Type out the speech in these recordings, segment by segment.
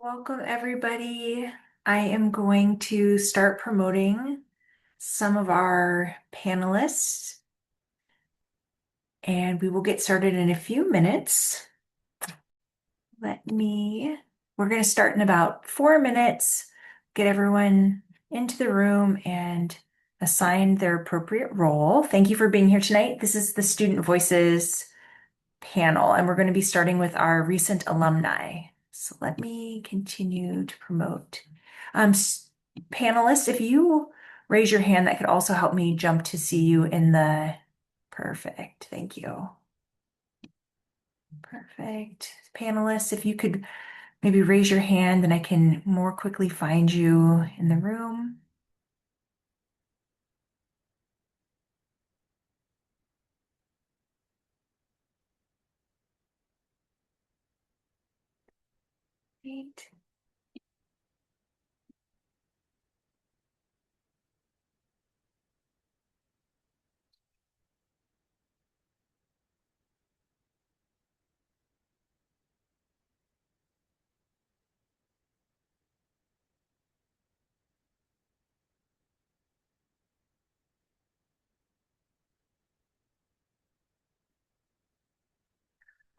Welcome, everybody. I am going to start promoting some of our panelists, and we will get started in a few minutes. We're going to start in about 4 minutes, get everyone into the room and assign their appropriate role. Thank you for being here tonight. This is the Student Voices panel, and we're going to be starting with our recent alumni. So let me continue to promote. Panelists, if you raise your hand, that could also help me jump to see you in the perfect. Thank you. Perfect. Panelists, if you could maybe raise your hand, then I can more quickly find you in the room. Great.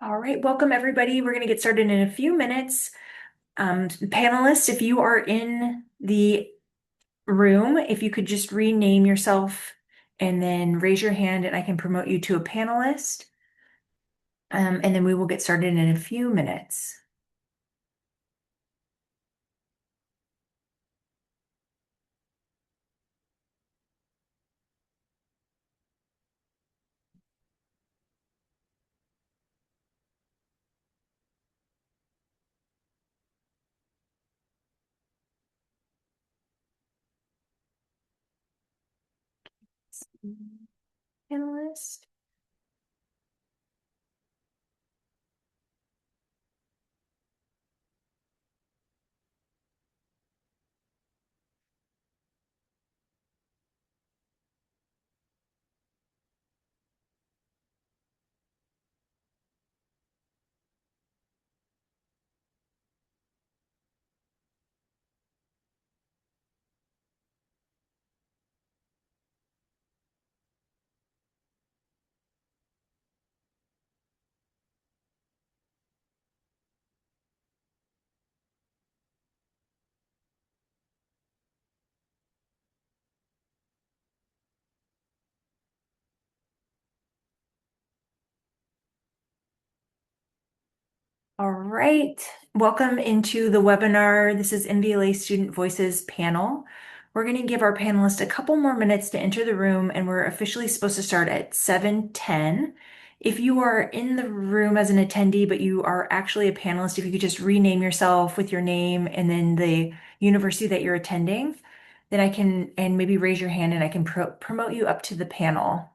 All right, welcome everybody. We're going to get started in a few minutes. Panelists, if you are in the room, if you could just rename yourself and then raise your hand and I can promote you to a panelist. And then we will get started in a few minutes. Panelist. All right, welcome into the webinar. This is MVLA Student Voices panel. We're going to give our panelists a couple more minutes to enter the room, and we're officially supposed to start at 7:10. If you are in the room as an attendee, but you are actually a panelist, if you could just rename yourself with your name and then the university that you're attending, then I can, and maybe raise your hand and I can promote you up to the panel.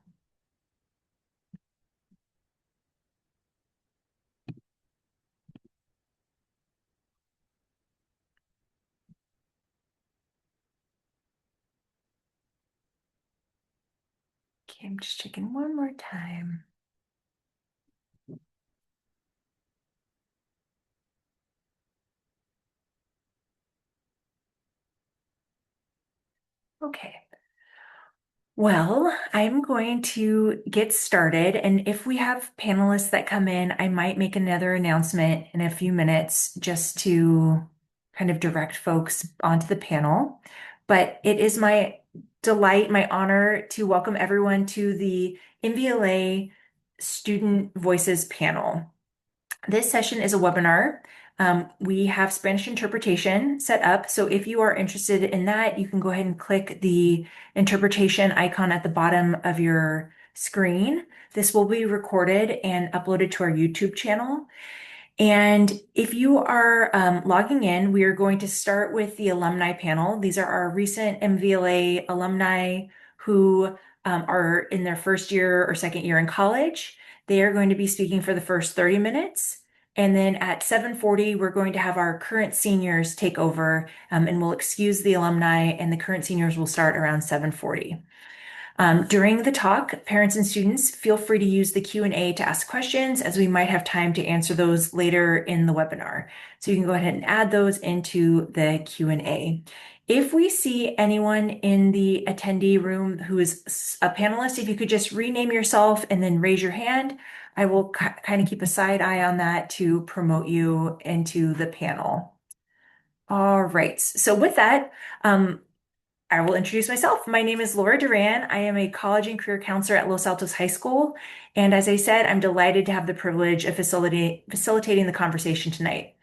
Okay, I'm just checking one more time. Okay. Well, I'm going to get started, and if we have panelists that come in, I might make another announcement in a few minutes just to kind of direct folks onto the panel. But it is my delight, my honor to welcome everyone to the MVLA Student Voices panel. This session is a webinar. We have Spanish interpretation set up. So if you are interested in that, you can go ahead and click the interpretation icon at the bottom of your screen. This will be recorded and uploaded to our YouTube channel. And if you are logging in, we are going to start with the alumni panel. These are our recent MVLA alumni who are in their first year or second year in college. They are going to be speaking for the first 30 minutes. And then at 7:40, we're going to have our current seniors take over and we'll excuse the alumni and the current seniors will start around 7:40. During the talk, parents and students feel free to use the Q&A to ask questions as we might have time to answer those later in the webinar. So you can go ahead and add those into the Q&A. If we see anyone in the attendee room who is a panelist, if you could just rename yourself and then raise your hand, I will kind of keep a side eye on that to promote you into the panel. All right. So with that, I will introduce myself. My name is Laura Duran. I am a college and career counselor at Los Altos High School. And as I said, I'm delighted to have the privilege of facilitating the conversation tonight.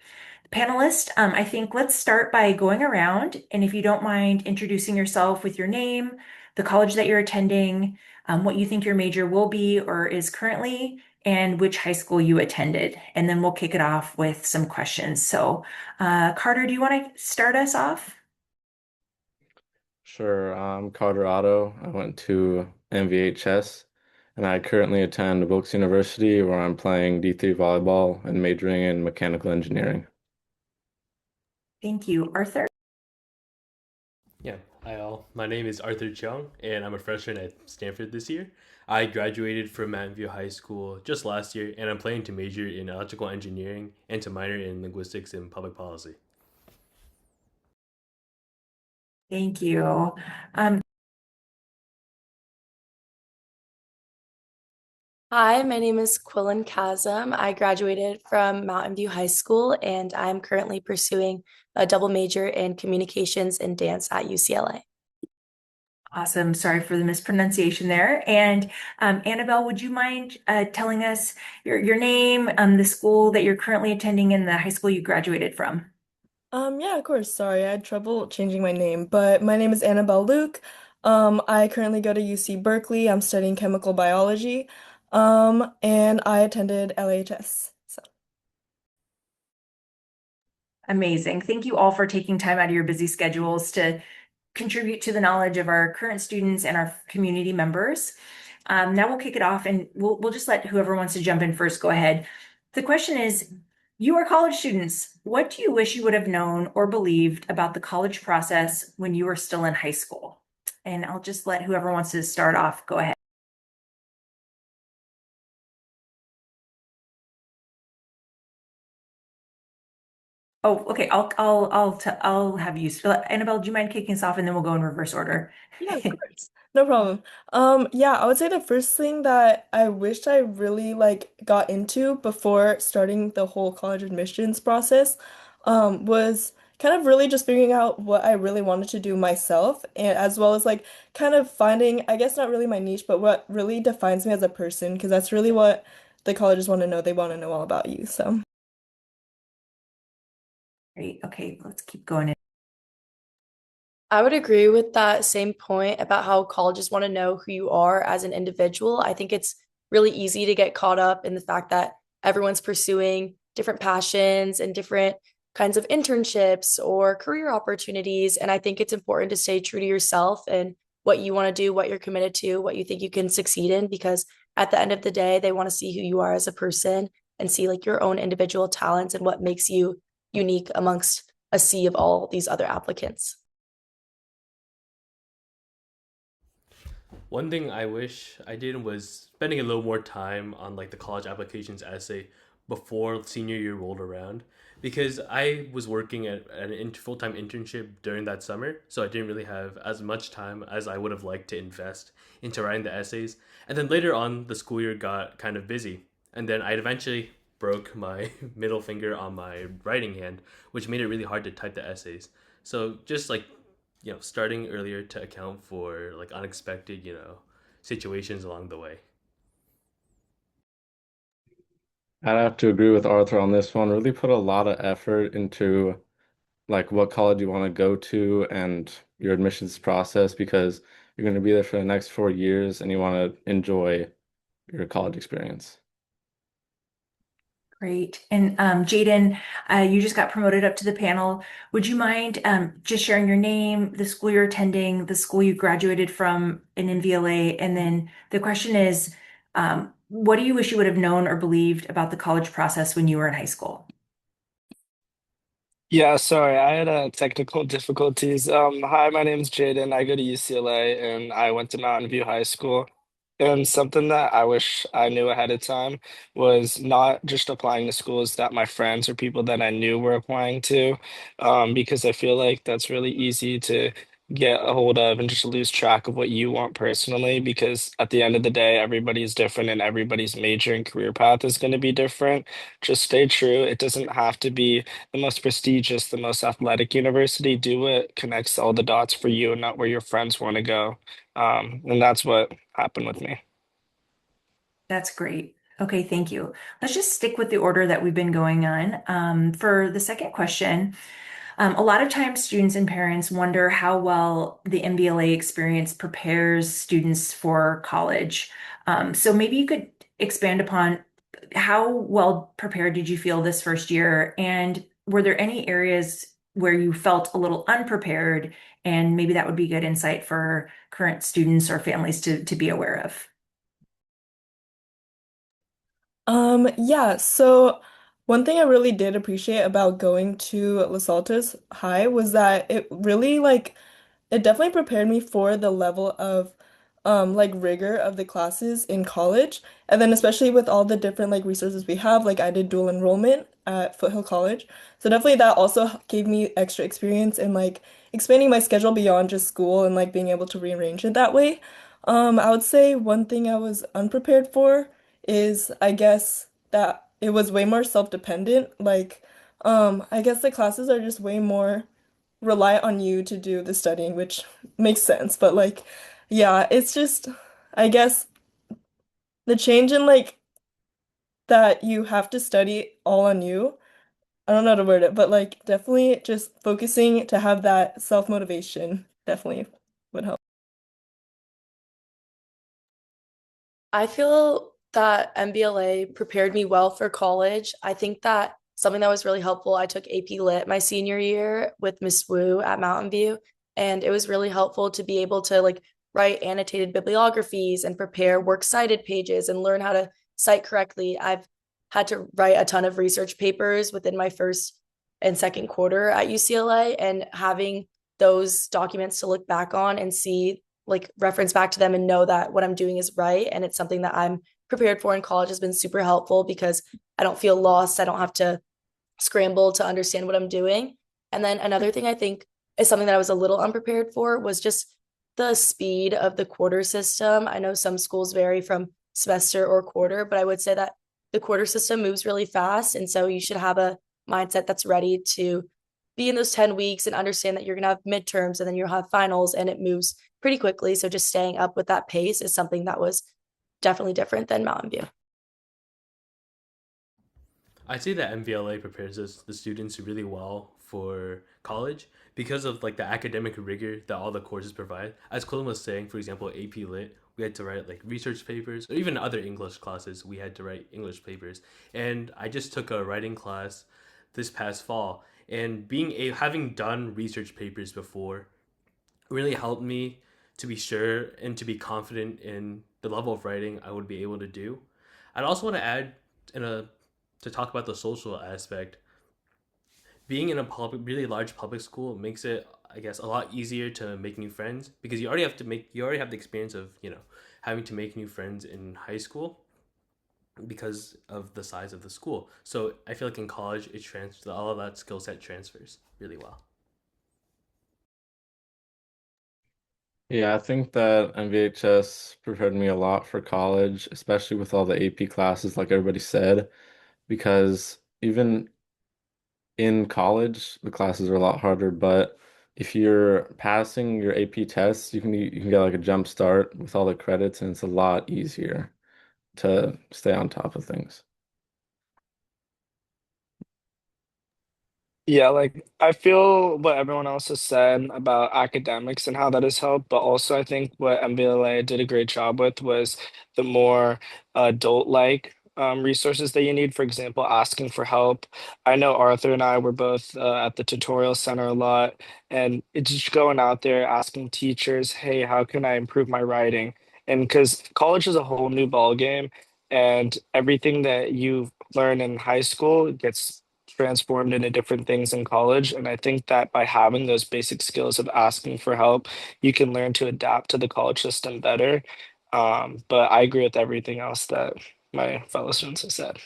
Panelists, I think let's start by going around. And if you don't mind introducing yourself with your name, the college that you're attending, what you think your major will be or is currently, and which high school you attended. And then we'll kick it off with some questions. So, Carter, do you want to start us off? Sure, I'm Carter Otto. I went to MVHS and I currently attend Wilkes University where I'm playing D3 volleyball and majoring in mechanical engineering. Thank you. Arthur? Yeah, hi all. My name is Arthur Chung, and I'm a freshman at Stanford this year. I graduated from Mountain View High School just last year, and I'm planning to major in electrical engineering and to minor in linguistics and public policy. Thank you. Um, Hi, my name is Quillen Chasm. I graduated from Mountain View High School and I'm currently pursuing a double major in communications and dance at UCLA. awesome. Sorry for the mispronunciation there. And Annabelle, would you mind telling us your name, the school that you're currently attending, and the high school you graduated from? Yeah, of course. Sorry, I had trouble changing my name, but my name is Annabelle Luke. I currently go to UC Berkeley. I'm studying chemical biology. And I attended LHS. So, Amazing. Thank you all for taking time out of your busy schedules to contribute to the knowledge of our current students and our community members. Now we'll kick it off and we'll just let whoever wants to jump in first go ahead. The question is, you are college students. What do you wish you would have known or believed about the college process when you were still in high school? And I'll just let whoever wants to start off go ahead. Oh, okay. I'll have you. Annabelle, do you mind kicking us off and then we'll go in reverse order? yeah, of course. No problem. Yeah, I would say the first thing that I wished I really got into before starting the whole college admissions process, was kind of really just figuring out what I really wanted to do myself, and as well as kind of finding, I guess not really my niche, but what really defines me as a person, because that's really what the colleges want to know. They want to know all about you. So. Great. Okay, let's keep going. I would agree with that same point about how colleges want to know who you are as an individual. I think it's really easy to get caught up in the fact that everyone's pursuing different passions and different kinds of internships or career opportunities. And I think it's important to stay true to yourself and what you want to do, what you're committed to, what you think you can succeed in, because at the end of the day, they want to see who you are as a person and see your own individual talents and what makes you unique amongst a sea of all these other applicants. One thing I wish I did was spending a little more time on the college applications essay before senior year rolled around because I was working at an full-time internship during that summer, so I didn't really have as much time as I would have liked to invest into writing the essays. And then later on, the school year got kind of busy, and then I eventually broke my middle finger on my writing hand, which made it really hard to type the essays. So just starting earlier to account for unexpected, situations along the way. I'd have to agree with Arthur on this one. Really put a lot of effort into what college you want to go to and your admissions process because you're going to be there for the next 4 years and you want to enjoy your college experience. Great. And Jaden, you just got promoted up to the panel. Would you mind just sharing your name, the school you're attending, the school you graduated from in MVLA? And then the question is, what do you wish you would have known or believed about the college process when you were in high school? Yeah, sorry, I had technical difficulties. Hi, my name's Jaden. I go to UCLA and I went to Mountain View High School. And something that I wish I knew ahead of time was not just applying to schools that my friends or people that I knew were applying to, because I feel like that's really easy to get a hold of and just lose track of what you want personally, because at the end of the day, everybody's different and everybody's major and career path is going to be different. Just stay true. It doesn't have to be the most prestigious, the most athletic university. Do what connects all the dots for you and not where your friends want to go. And that's what happened with me. That's great. Okay, thank you. Let's just stick with the order that we've been going on. For the second question, a lot of times students and parents wonder how well the MVLA experience prepares students for college. So maybe you could expand upon how well prepared did you feel this first year? And were there any areas where you felt a little unprepared? And maybe that would be good insight for current students or families to be aware of. Yeah, so one thing I really did appreciate about going to Los Altos High was that it really it definitely prepared me for the level of like rigor of the classes in college. And then especially with all the different like resources we have, like I did dual enrollment at Foothill College. So definitely that also gave me extra experience in like expanding my schedule beyond just school and like being able to rearrange it that way. I would say one thing I was unprepared for is I guess that it was way more self-dependent. I guess the classes are just way more rely on you to do the studying, which makes sense. But yeah, it's just, I guess, the change in like that you have to study all on you. I don't know how to word it, but like definitely just focusing to have that self-motivation definitely would help. I feel that MBLA prepared me well for college. I think that something that was really helpful, I took AP Lit my senior year with Miss Wu at Mountain View, and it was really helpful to be able to like write annotated bibliographies and prepare works cited pages and learn how to cite correctly. I've had to write a ton of research papers within my first and second quarter at UCLA, and having those documents to look back on and see like reference back to them and know that what I'm doing is right and it's something that I'm prepared for in college has been super helpful because I don't feel lost. I don't have to scramble to understand what I'm doing. And then another thing I think is something that I was a little unprepared for was just the speed of the quarter system. I know some schools vary from semester or quarter, but I would say that the quarter system moves really fast. And so you should have a mindset that's ready to be in those 10 weeks and understand that you're going to have midterms and then you'll have finals and it moves pretty quickly. So just staying up with that pace is something that was definitely different than Mountain View. I'd say that MVLA prepares us the students really well for college because of like the academic rigor that all the courses provide. As Colin was saying, for example, AP Lit, we had to write like research papers, or even other English classes, we had to write English papers. And I just took a writing class this past fall, and having done research papers before really helped me to be sure and to be confident in the level of writing I would be able to do. I'd also want to add in a to talk about the social aspect. Being in a really large public school makes it, I guess, a lot easier to make new friends because you already have the experience of having to make new friends in high school because of the size of the school. So I feel like in college, all of that skill set transfers really well. Yeah, I think that MVHS prepared me a lot for college, especially with all the AP classes, like everybody said, because even in college, the classes are a lot harder, but if you're passing your AP tests, you can get like a jump start with all the credits, and it's a lot easier to stay on top of things. Yeah, like I feel what everyone else has said about academics and how that has helped, but also I think what MVLA did a great job with was the more adult-like resources that you need. For example, asking for help. I know Arthur and I were both at the tutorial center a lot, and it's just going out there asking teachers, "Hey, how can I improve my writing?" And because college is a whole new ball game, and everything that you learn in high school gets transformed into different things in college. And I think that by having those basic skills of asking for help, you can learn to adapt to the college system better. But I agree with everything else that my fellow students have said.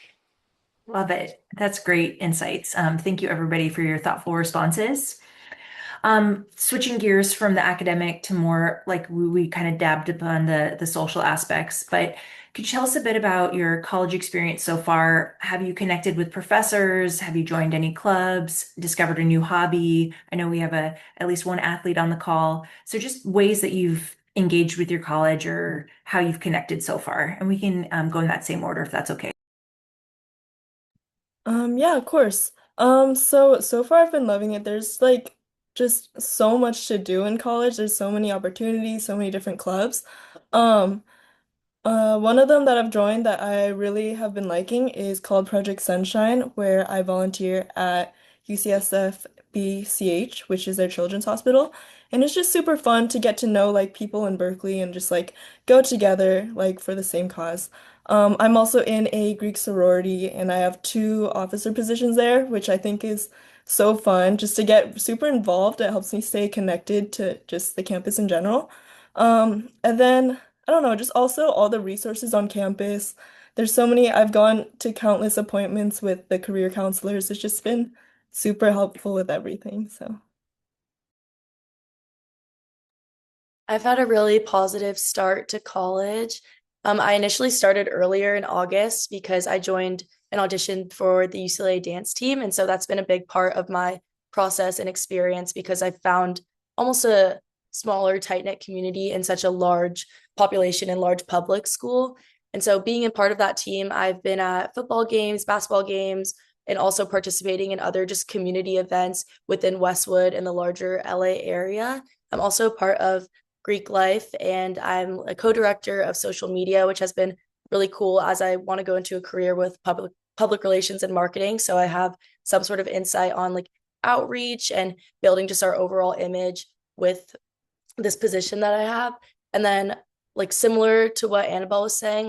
Love it. That's great insights. Thank you, everybody, for your thoughtful responses. Switching gears from the academic to more like we kind of dabbed upon the social aspects, but could you tell us a bit about your college experience so far? Have you connected with professors? Have you joined any clubs? Discovered a new hobby? I know we have at least one athlete on the call. So just ways that you've engaged with your college or how you've connected so far. And we can go in that same order if that's okay. Yeah, of course. So far I've been loving it. There's like just so much to do in college. There's so many opportunities, so many different clubs. Um, one of them that I've joined that I really have been liking is called Project Sunshine, where I volunteer at UCSF BCH, which is their children's hospital. And it's just super fun to get to know like people in Berkeley and just like go together like for the same cause. I'm also in a Greek sorority and I have two officer positions there, which I think is so fun just to get super involved. It helps me stay connected to just the campus in general. And then I don't know, just also all the resources on campus. There's so many, I've gone to countless appointments with the career counselors. It's just been super helpful with everything. So, I've had a really positive start to college. I initially started earlier in August because I joined an audition for the UCLA dance team. And so that's been a big part of my process and experience because I found almost a smaller, tight-knit community in such a large population and large public school. And so being a part of that team, I've been at football games, basketball games, and also participating in other just community events within Westwood and the larger LA area. I'm also part of Greek life, and I'm a co-director of social media, which has been really cool as I want to go into a career with public relations and marketing. So I have some sort of insight on like outreach and building just our overall image with this position that I have. And then like similar to what Annabelle was saying,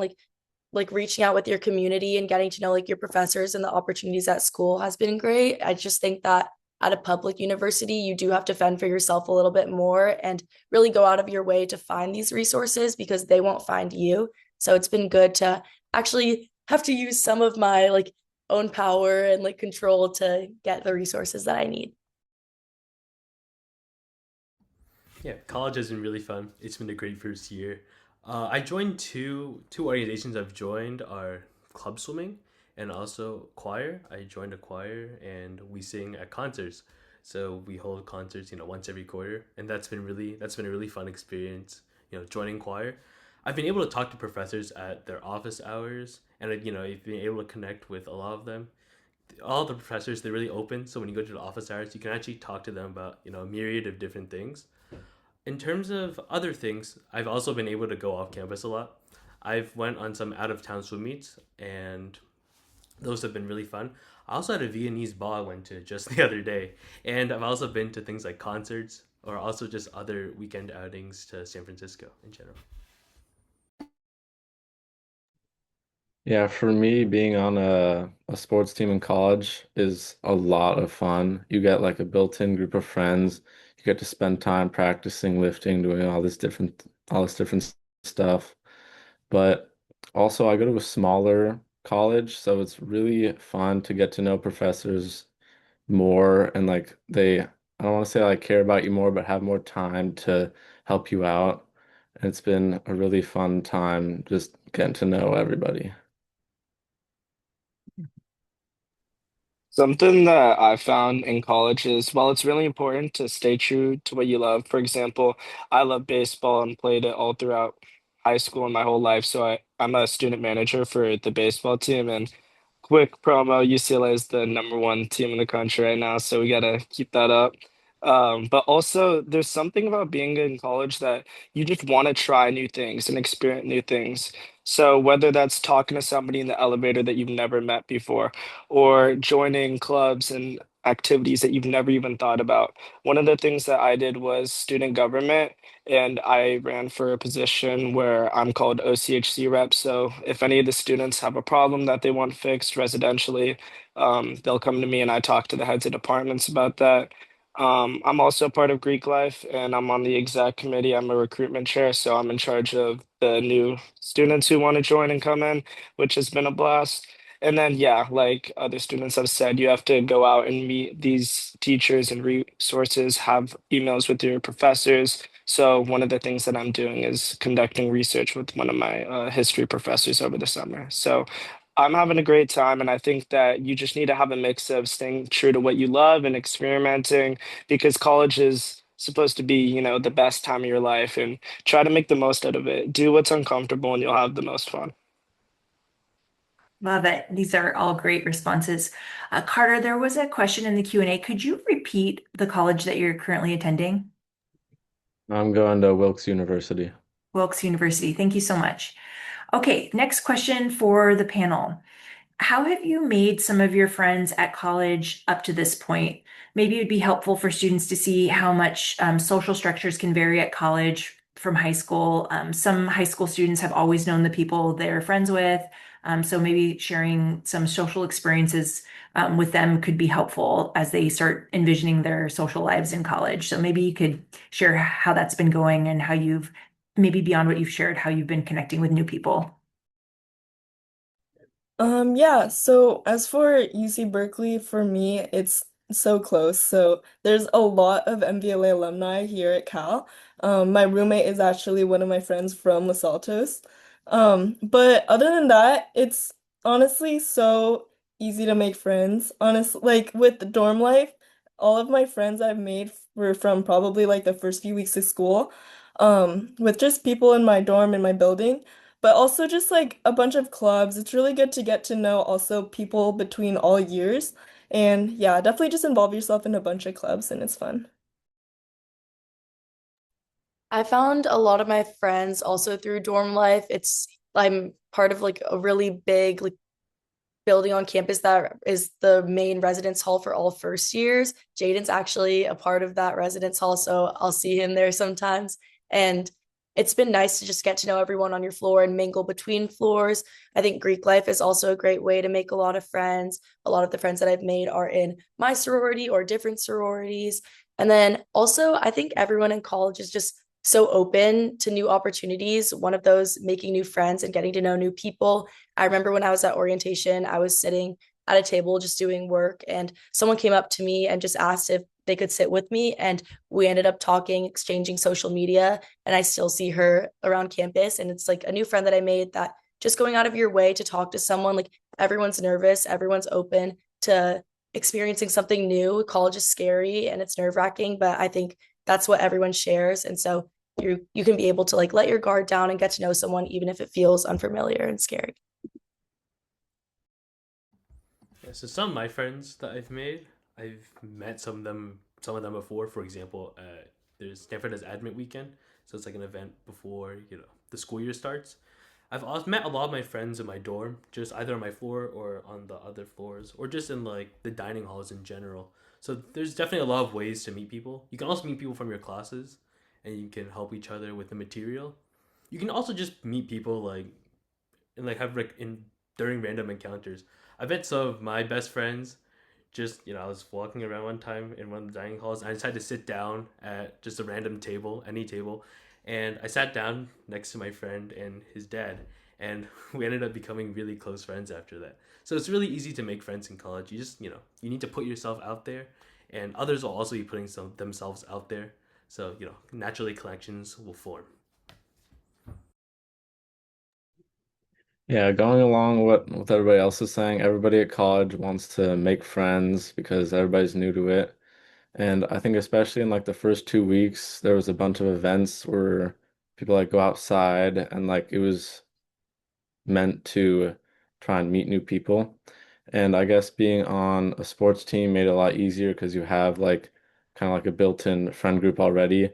like reaching out with your community and getting to know like your professors and the opportunities at school has been great. I just think that at a public university, you do have to fend for yourself a little bit more and really go out of your way to find these resources because they won't find you. So it's been good to actually have to use some of my like own power and like control to get the resources that I need. Yeah, college has been really fun. It's been a great first year. I joined two organizations. I've joined are club swimming and also choir. I joined a choir and we sing at concerts. So we hold concerts, once every quarter, and that's been a really fun experience. Joining choir. I've been able to talk to professors at their office hours, and I've been able to connect with a lot of them. All the professors, they're really open. So when you go to the office hours, you can actually talk to them about a myriad of different things. In terms of other things, I've also been able to go off campus a lot. I've went on some out of town swim meets, and those have been really fun. I also had a Viennese ball I went to just the other day, and I've also been to things like concerts or also just other weekend outings to San Francisco in general. Yeah, for me, being on a sports team in college is a lot of fun. You get like a built-in group of friends. You get to spend time practicing, lifting, doing all this different stuff. But also, I go to a smaller college, so it's really fun to get to know professors more and like I don't want to say like care about you more, but have more time to help you out. And it's been a really fun time just getting to know everybody. Something that I found in college is while it's really important to stay true to what you love. For example, I love baseball and played it all throughout high school and my whole life. So I'm a student manager for the baseball team. And quick promo, UCLA is the number one team in the country right now, so we gotta keep that up. But also, there's something about being in college that you just want to try new things and experience new things. So whether that's talking to somebody in the elevator that you've never met before, or joining clubs, and activities that you've never even thought about. One of the things that I did was student government, and I ran for a position where I'm called OCHC rep. So if any of the students have a problem that they want fixed residentially, they'll come to me and I talk to the heads of departments about that. I'm also part of Greek Life and I'm on the exec committee. I'm a recruitment chair, so I'm in charge of the new students who want to join and come in, which has been a blast. And then, yeah, like other students have said, you have to go out and meet these teachers and resources, have emails with your professors. So, one of the things that I'm doing is conducting research with one of my history professors over the summer. So, I'm having a great time, and I think that you just need to have a mix of staying true to what you love and experimenting because college is supposed to be, the best time of your life and try to make the most out of it. Do what's uncomfortable, and you'll have the most fun. Love it. These are all great responses. Carter, there was a question in the Q&A. Could you repeat the college that you're currently attending? I'm going to Wilkes University. Wilkes University. Thank you so much. Okay, next question for the panel. How have you made some of your friends at college up to this point? Maybe it'd be helpful for students to see how much social structures can vary at college from high school. Some high school students have always known the people they're friends with. So maybe sharing some social experiences with them could be helpful as they start envisioning their social lives in college. So maybe you could share how that's been going and how you've, maybe beyond what you've shared, how you've been connecting with new people. Yeah, so as for UC Berkeley, for me, it's so close. So there's a lot of MVLA alumni here at Cal. My roommate is actually one of my friends from Los Altos. But other than that, it's honestly so easy to make friends. Honestly, like with the dorm life, all of my friends I've made were from probably like the first few weeks of school, with just people in my dorm in my building but also just like a bunch of clubs. It's really good to get to know also people between all years. And yeah, definitely just involve yourself in a bunch of clubs and it's fun. I found a lot of my friends also through dorm life. I'm part of like a really big like building on campus that is the main residence hall for all first years. Jaden's actually a part of that residence hall, so I'll see him there sometimes. And it's been nice to just get to know everyone on your floor and mingle between floors. I think Greek life is also a great way to make a lot of friends. A lot of the friends that I've made are in my sorority or different sororities. And then also, I think everyone in college is just so open to new opportunities. One of those, making new friends and getting to know new people. I remember when I was at orientation, I was sitting at a table just doing work, and someone came up to me and just asked if they could sit with me. And we ended up talking, exchanging social media, and I still see her around campus. And it's like a new friend that I made that just going out of your way to talk to someone, like everyone's nervous, everyone's open to experiencing something new. College is scary and it's nerve wracking, but I think that's what everyone shares. And so you can be able to like let your guard down and get to know someone even if it feels unfamiliar and scary. Yeah, so some of my friends that I've made, I've met some of them before. For example, there's Stanford has Admit Weekend, so it's like an event before the school year starts. I've also met a lot of my friends in my dorm, just either on my floor or on the other floors, or just in like the dining halls in general. So there's definitely a lot of ways to meet people. You can also meet people from your classes, and you can help each other with the material. You can also just meet people like and like have like in during random encounters. I met some of my best friends. Just I was walking around one time in one of the dining halls, and I decided to sit down at just a random table, any table, and I sat down next to my friend and his dad, and we ended up becoming really close friends after that. So it's really easy to make friends in college. You just you need to put yourself out there, and others will also be putting themselves out there. So naturally connections will form. Yeah, going along what everybody else is saying, everybody at college wants to make friends because everybody's new to it. And I think especially in like the first 2 weeks, there was a bunch of events where people like go outside and like it was meant to try and meet new people. And I guess being on a sports team made it a lot easier because you have like kind of like a built-in friend group already.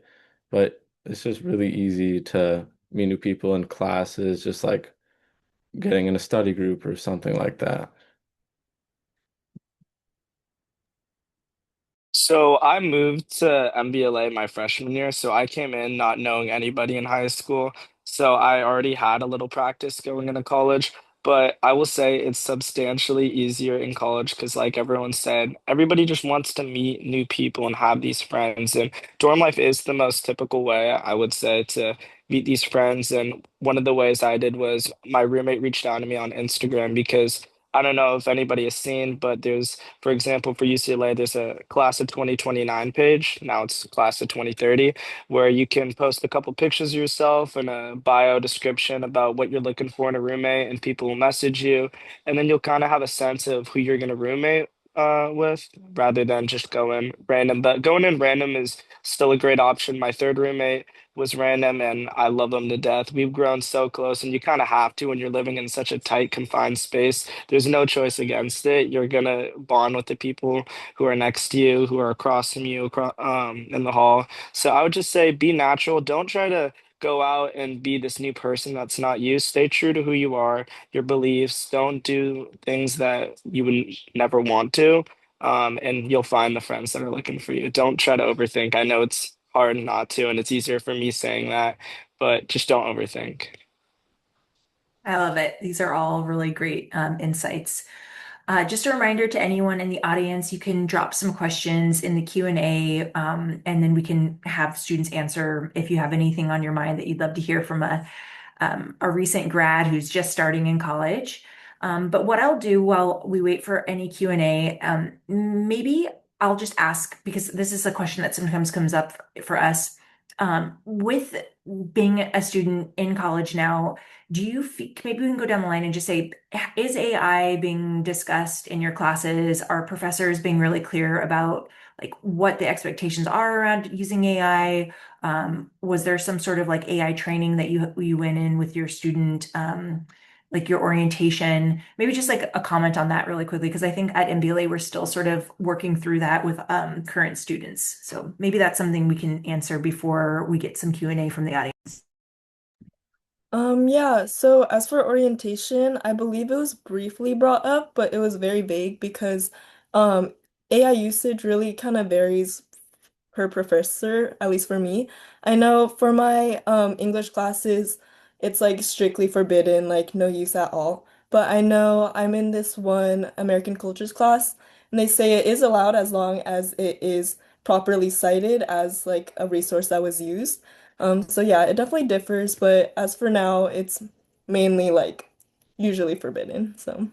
But it's just really easy to meet new people in classes, just like getting in a study group or something like that. So I moved to MVLA my freshman year, so I came in not knowing anybody in high school. So I already had a little practice going into college, but I will say it's substantially easier in college because, like everyone said, everybody just wants to meet new people and have these friends. And dorm life is the most typical way, I would say, to meet these friends. And one of the ways I did was my roommate reached out to me on Instagram because I don't know if anybody has seen, but there's for example, for UCLA, there's a class of 2029 page. Now it's class of 2030, where you can post a couple pictures of yourself and a bio description about what you're looking for in a roommate, and people will message you. And then you'll kind of have a sense of who you're going to roommate with rather than just going random. But going in random is still a great option. My third roommate was random and I love him to death. We've grown so close, and you kind of have to when you're living in such a tight, confined space. There's no choice against it. You're gonna bond with the people who are next to you, who are across from you, across in the hall. So I would just say be natural. Don't try to go out and be this new person that's not you. Stay true to who you are, your beliefs. Don't do things that you would never want to. And you'll find the friends that are looking for you. Don't try to overthink. I know it's hard not to, and it's easier for me saying that, but just don't overthink. I love it. These are all really great insights. Just a reminder to anyone in the audience, you can drop some questions in the Q&A, and then we can have students answer if you have anything on your mind that you'd love to hear from a recent grad who's just starting in college. But what I'll do while we wait for any Q&A, maybe I'll just ask, because this is a question that sometimes comes up for us. With being a student in college now, do you maybe we can go down the line and just say, is AI being discussed in your classes? Are professors being really clear about like what the expectations are around using AI? Was there some sort of like AI training that you went in with your student, like your orientation? Maybe just like a comment on that really quickly, because I think at MBLA we're still sort of working through that with current students. So maybe that's something we can answer before we get some Q&A from the audience. Yeah, so as for orientation, I believe it was briefly brought up, but it was very vague because um AI usage really kind of varies per professor, at least for me. I know for my English classes, it's like strictly forbidden, like no use at all. But I know I'm in this one American cultures class, and they say it is allowed as long as it is properly cited as like a resource that was used. So yeah, it definitely differs, but as for now, it's mainly like usually forbidden. So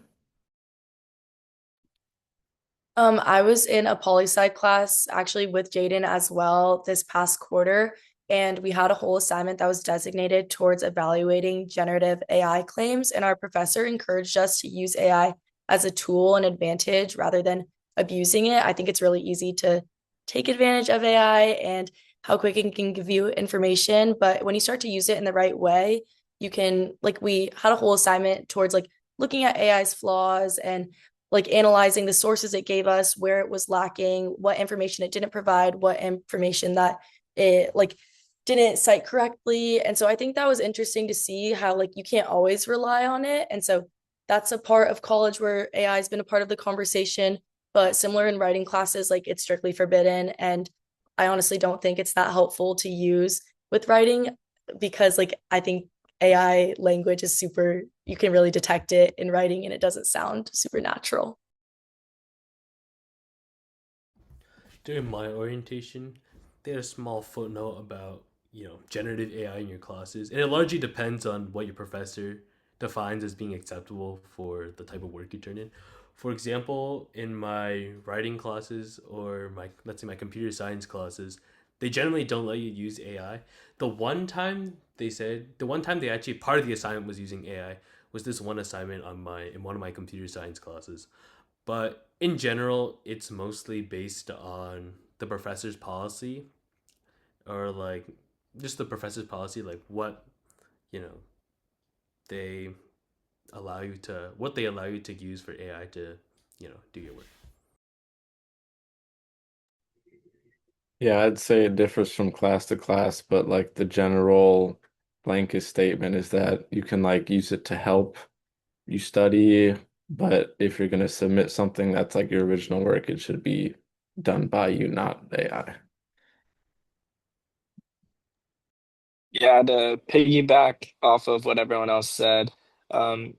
I was in a poli sci class actually with Jaden as well this past quarter, and we had a whole assignment that was designated towards evaluating generative AI claims. And our professor encouraged us to use AI as a tool and advantage rather than abusing it. I think it's really easy to take advantage of AI and how quick it can give you information. But when you start to use it in the right way, you can, like, we had a whole assignment towards like looking at AI's flaws and like analyzing the sources it gave us, where it was lacking, what information it didn't provide, what information that it like didn't cite correctly. And so I think that was interesting to see how like you can't always rely on it. And so that's a part of college where AI has been a part of the conversation, but similar in writing classes, like it's strictly forbidden. And I honestly don't think it's that helpful to use with writing because like I think AI language is super, you can really detect it in writing and it doesn't sound super natural. During my orientation, they had a small footnote about generative AI in your classes, and it largely depends on what your professor defines as being acceptable for the type of work you turn in. For example, in my writing classes or my let's say my computer science classes, they generally don't let you use AI. The one time they actually part of the assignment was using AI was this one assignment on my in one of my computer science classes. But in general, it's mostly based on the professor's policy or like just the professor's policy, like you know, they what they allow you to use for AI to, do your work. Yeah, I'd say it differs from class to class, but like the general blanket statement is that you can like use it to help you study, but if you're going to submit something that's like your original work, it should be done by you, not AI. Yeah, to piggyback off of what everyone else said,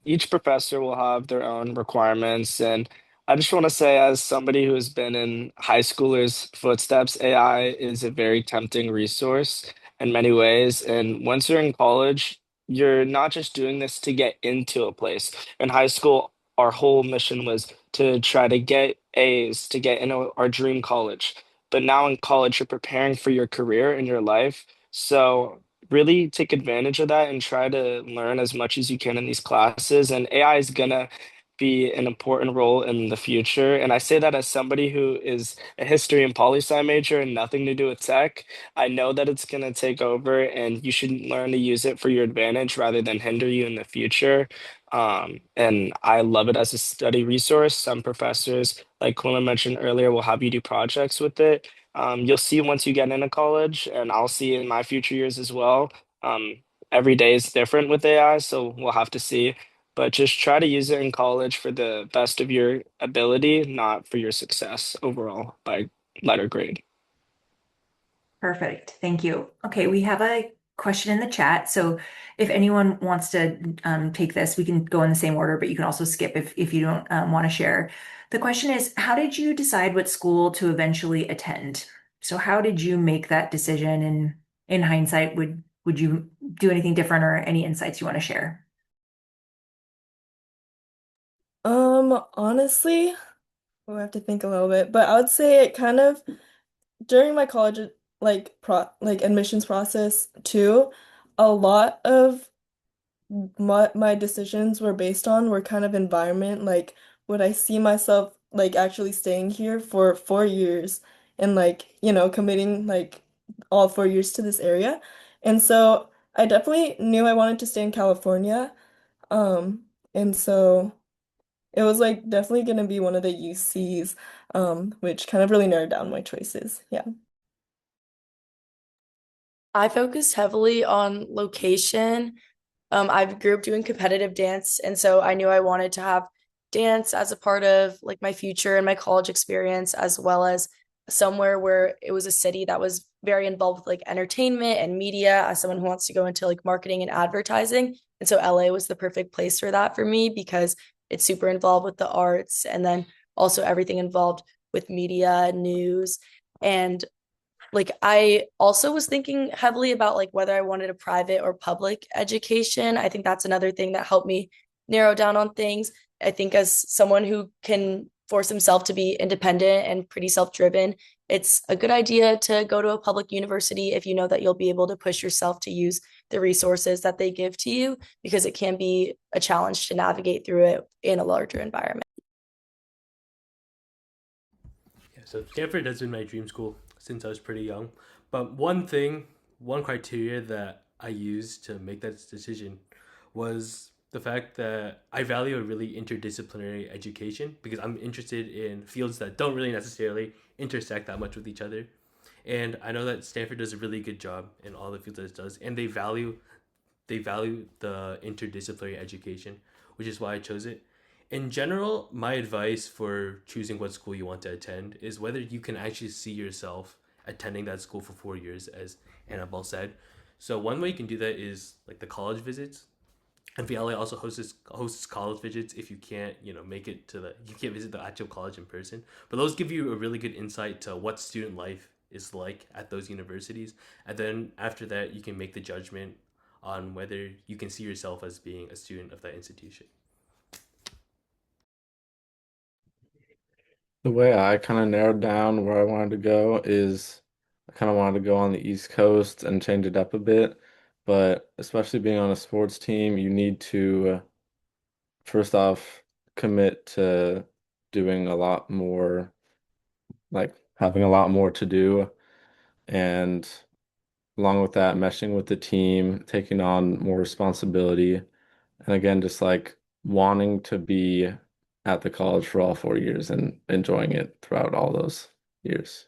each professor will have their own requirements. And I just want to say, as somebody who has been in high schoolers' footsteps, AI is a very tempting resource in many ways. And once you're in college, you're not just doing this to get into a place. In high school, our whole mission was to try to get A's to get into our dream college. But now in college, you're preparing for your career and your life. So really take advantage of that and try to learn as much as you can in these classes. And AI is gonna be an important role in the future. And I say that as somebody who is a history and poli sci major and nothing to do with tech. I know that it's gonna take over, and you should learn to use it for your advantage rather than hinder you in the future. And I love it as a study resource. Some professors, like Quilla mentioned earlier, will have you do projects with it. You'll see once you get into college, and I'll see in my future years as well. Um, every day is different with AI, so we'll have to see. But just try to use it in college for the best of your ability, not for your success overall by letter grade. Perfect. Thank you. Okay, we have a question in the chat. So if anyone wants to take this, we can go in the same order, but you can also skip if you don't want to share. The question is, how did you decide what school to eventually attend? So how did you make that decision? And in hindsight, would you do anything different or any insights you want to share? Honestly, we'll have to think a little bit, but I would say it kind of during my college like admissions process too, a lot of my decisions were based on were kind of environment. Like, would I see myself like actually staying here for 4 years and like, committing like all 4 years to this area? And so I definitely knew I wanted to stay in California. Um, and so it was like definitely gonna be one of the UCs, which kind of really narrowed down my choices. Yeah. I focused heavily on location. I grew up doing competitive dance, and so I knew I wanted to have dance as a part of like my future and my college experience, as well as somewhere where it was a city that was very involved with like entertainment and media as someone who wants to go into like marketing and advertising. And so LA was the perfect place for that for me because it's super involved with the arts and then also everything involved with media, news, and like I also was thinking heavily about like whether I wanted a private or public education. I think that's another thing that helped me narrow down on things. I think as someone who can force himself to be independent and pretty self-driven, it's a good idea to go to a public university if you know that you'll be able to push yourself to use the resources that they give to you because it can be a challenge to navigate through it in a larger environment. Yeah, so Stanford has been my dream school since I was pretty young. But one criteria that I used to make that decision was the fact that I value a really interdisciplinary education because I'm interested in fields that don't really necessarily intersect that much with each other. And I know that Stanford does a really good job in all the fields that it does, and they value the interdisciplinary education, which is why I chose it. In general, my advice for choosing what school you want to attend is whether you can actually see yourself attending that school for 4 years, as Annabelle said. So one way you can do that is like the college visits. MVLA also hosts college visits if you can't make it to the you can't visit the actual college in person. But those give you a really good insight to what student life is like at those universities, and then after that you can make the judgment on whether you can see yourself as being a student of that institution. The way I kind of narrowed down where I wanted to go is I kind of wanted to go on the East Coast and change it up a bit. But especially being on a sports team, you need to first off commit to doing a lot more, like having a lot more to do. And along with that, meshing with the team, taking on more responsibility. And again, just like wanting to be at the college for all 4 years and enjoying it throughout all those years.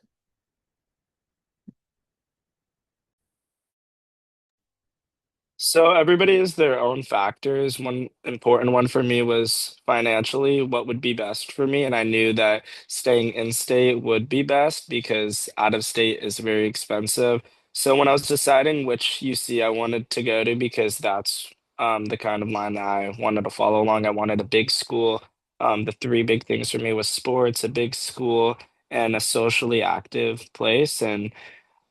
So everybody has their own factors. One important one for me was financially, what would be best for me. And I knew that staying in state would be best because out of state is very expensive. So when I was deciding which UC I wanted to go to, because that's the kind of line that I wanted to follow along, I wanted a big school. The three big things for me was sports, a big school, and a socially active place. And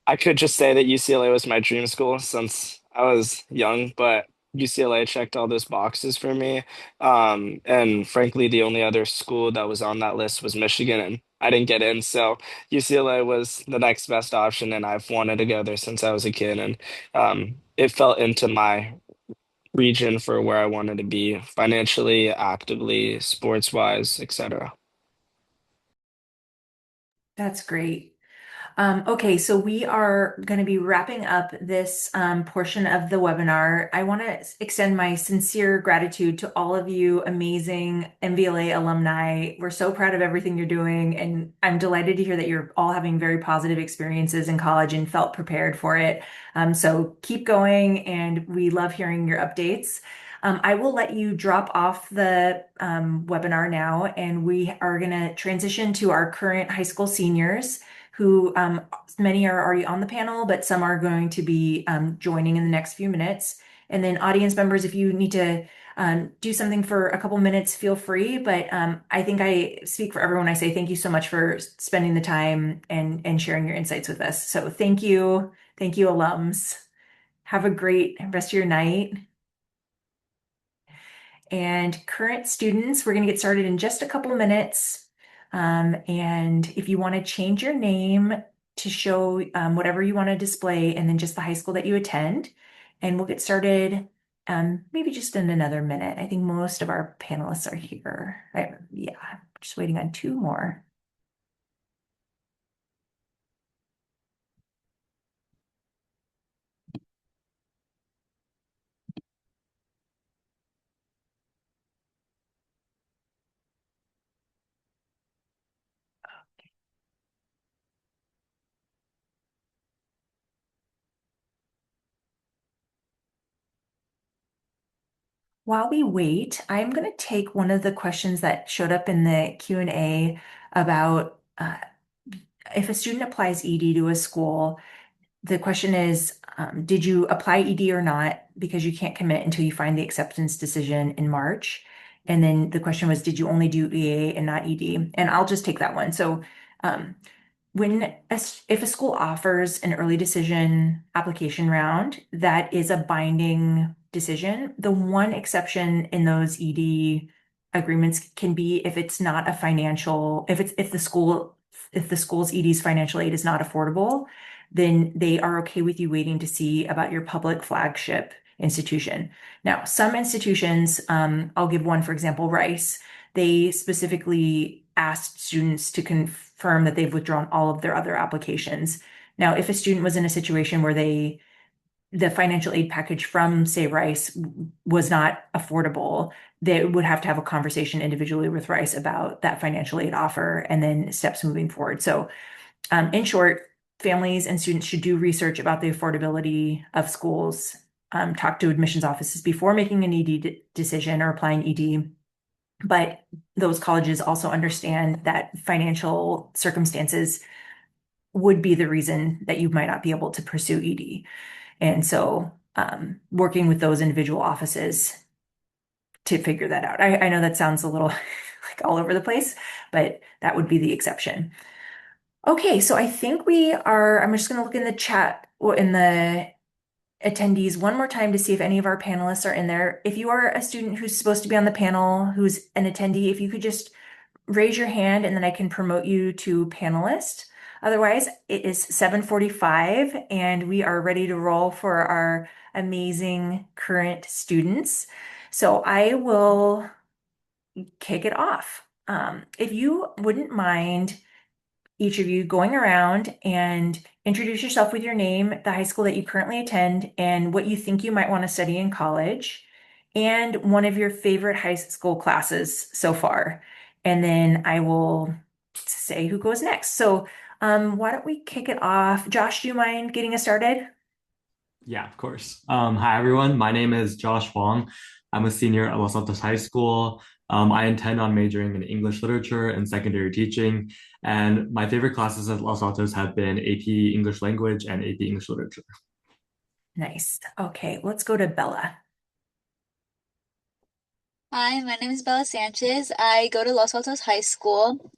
I could just say that UCLA was my dream school since I was young, but UCLA checked all those boxes for me. And frankly, the only other school that was on that list was Michigan, and I didn't get in. So UCLA was the next best option, and I've wanted to go there since I was a kid. And it fell into my region for where I wanted to be financially, actively, sports wise, etc. That's great. Okay, so we are going to be wrapping up this portion of the webinar. I want to extend my sincere gratitude to all of you amazing MVLA alumni. We're so proud of everything you're doing, and I'm delighted to hear that you're all having very positive experiences in college and felt prepared for it. So keep going, and we love hearing your updates. I will let you drop off the webinar now, and we are going to transition to our current high school seniors who many are already on the panel, but some are going to be joining in the next few minutes. And then audience members, if you need to do something for a couple minutes, feel free. But I think I speak for everyone. I say thank you so much for spending the time and sharing your insights with us. So thank you. Thank you, alums. Have a great rest of your night. And current students, we're going to get started in just a couple minutes. And if you want to change your name to show whatever you want to display, and then just the high school that you attend, and we'll get started maybe just in another minute. I think most of our panelists are here. Yeah, just waiting on two more. While we wait, I'm going to take one of the questions that showed up in the Q&A about if a student applies ED to a school. The question is, did you apply ED or not? Because you can't commit until you find the acceptance decision in March. And then the question was, did you only do EA and not ED? And I'll just take that one. So um, if a school offers an early decision application round, that is a binding decision. The one exception in those ED agreements can be if it's not a financial, if the school's ED's financial aid is not affordable, then they are okay with you waiting to see about your public flagship institution. Now, some institutions, I'll give one, for example, Rice, they specifically asked students to confirm that they've withdrawn all of their other applications. Now, if a student was in a situation where the financial aid package from, say, Rice was not affordable, they would have to have a conversation individually with Rice about that financial aid offer and then steps moving forward. So, in short, families and students should do research about the affordability of schools, talk to admissions offices before making an ED decision or applying ED. But those colleges also understand that financial circumstances would be the reason that you might not be able to pursue ED. And so working with those individual offices to figure that out. I know that sounds a little like all over the place, but that would be the exception. Okay, so I think I'm just going to look in the chat or in the attendees one more time to see if any of our panelists are in there. If you are a student who's supposed to be on the panel, who's an attendee, if you could just raise your hand and then I can promote you to panelist. Otherwise, it is 7:45 and we are ready to roll for our amazing current students. So I will kick it off. If you wouldn't mind each of you going around and introduce yourself with your name, the high school that you currently attend, and what you think you might want to study in college, and one of your favorite high school classes so far. And then I will say who goes next. So why don't we kick it off? Josh, do you mind getting us started? Yeah, of course. Hi, everyone. My name is Josh Wong. I'm a senior at Los Altos High School. I intend on majoring in English literature and secondary teaching. And my favorite classes at Los Altos have been AP English language and AP English literature. Nice. Okay, let's go to Bella. Hi, my name is Bella Sanchez. I go to Los Altos High School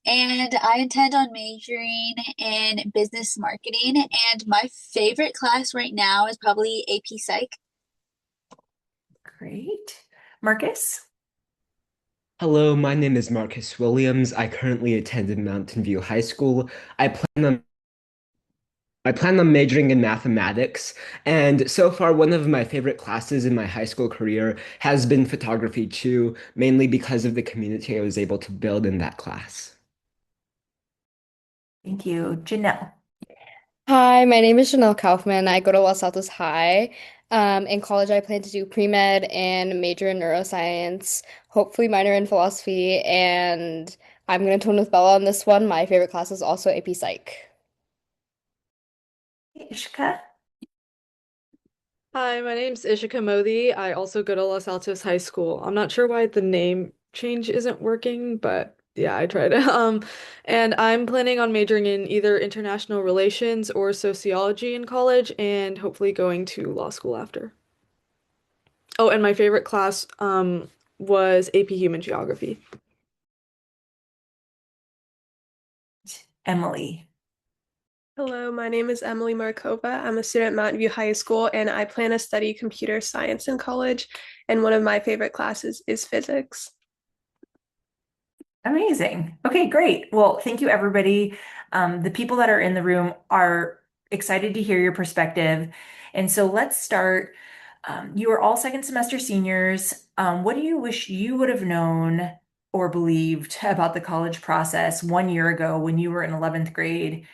and I intend on majoring in business marketing. And my favorite class right now is probably AP Psych. Great. Marcus? Hello, my name is Marcus Williams. I currently attend Mountain View High School. I plan on I plan on majoring in mathematics, and so far one of my favorite classes in my high school career has been photography too, mainly because of the community I was able to build in that class. Thank you. Janelle. Hi, my name is Chanel Kaufman. I go to Los Altos High. In college, I plan to do pre-med and major in neuroscience, hopefully minor in philosophy, and I'm going to tone with Bella on this one. My favorite class is also AP Psych. Ishka? Hi, my name's Ishika Modi. I also go to Los Altos High School. I'm not sure why the name change isn't working, but yeah, I tried. And I'm planning on majoring in either international relations or sociology in college and hopefully going to law school after. Oh, and my favorite class was AP Human Geography. Emily. Hello, my name is Emily Markova. I'm a student at Mountain View High School and I plan to study computer science in college. And one of my favorite classes is physics. Amazing. Okay, great. Well, thank you, everybody. The people that are in the room are excited to hear your perspective. And so let's start. You are all second semester seniors. What do you wish you would have known or believed about the college process 1 year ago when you were in 11th grade?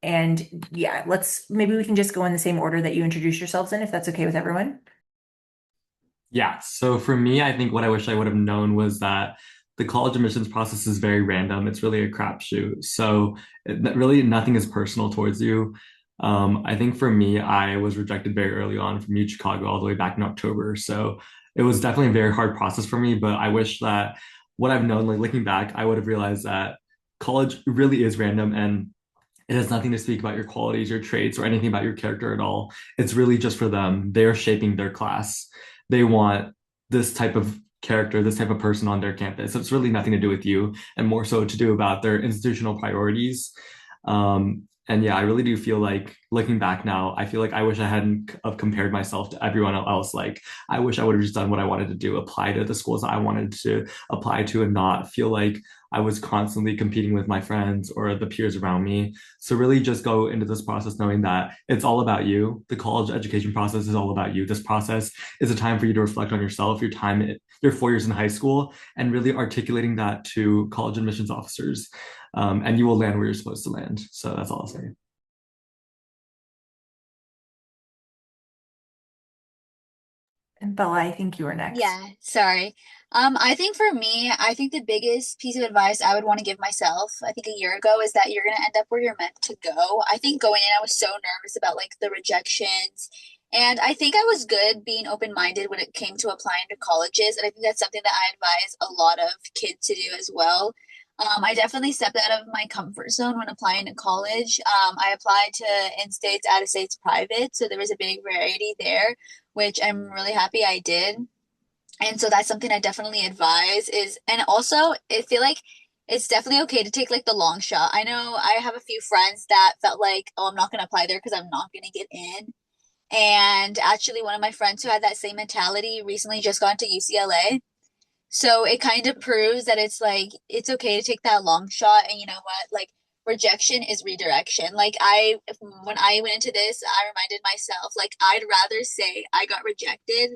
And yeah, maybe we can just go in the same order that you introduced yourselves in, if that's okay with everyone. Yeah, so for me, I think what I wish I would have known was that the college admissions process is very random. It's really a crapshoot. So really nothing is personal towards you. I think for me, I was rejected very early on from U Chicago all the way back in October. So it was definitely a very hard process for me, but I wish that what I've known, like looking back, I would have realized that college really is random and it has nothing to speak about your qualities, your traits, or anything about your character at all. It's really just for them. They're shaping their class. They want this type of character, this type of person on their campus. So it's really nothing to do with you and more so to do about their institutional priorities. And yeah, I really do feel like looking back now, I feel like I wish I hadn't have compared myself to everyone else. Like I wish I would have just done what I wanted to do, apply to the schools I wanted to apply to and not feel like I was constantly competing with my friends or the peers around me. So really just go into this process knowing that it's all about you. The college education process is all about you. This process is a time for you to reflect on yourself, your 4 years in high school, and really articulating that to college admissions officers. And you will land where you're supposed to land. So that's all I'll say. And Bella, I think you are next. Yeah, sorry. I think for me, I think the biggest piece of advice I would want to give myself, I think a year ago, is that you're gonna end up where you're meant to go. I think going in, I was so nervous about like the rejections. And I think I was good being open-minded when it came to applying to colleges. And I think that's something that I advise a lot of kids to do as well. I definitely stepped out of my comfort zone when applying to college. I applied to in-states, out-of-states, private, so there was a big variety there, which I'm really happy I did. And so that's something I definitely advise is, and also I feel like it's definitely okay to take like the long shot. I know I have a few friends that felt like, oh, I'm not going to apply there because I'm not going to get in. And actually, one of my friends who had that same mentality recently just got to UCLA. So it kind of proves that it's like it's okay to take that long shot, and you know what? Like rejection is redirection. When I went into this, I reminded myself like I'd rather say I got rejected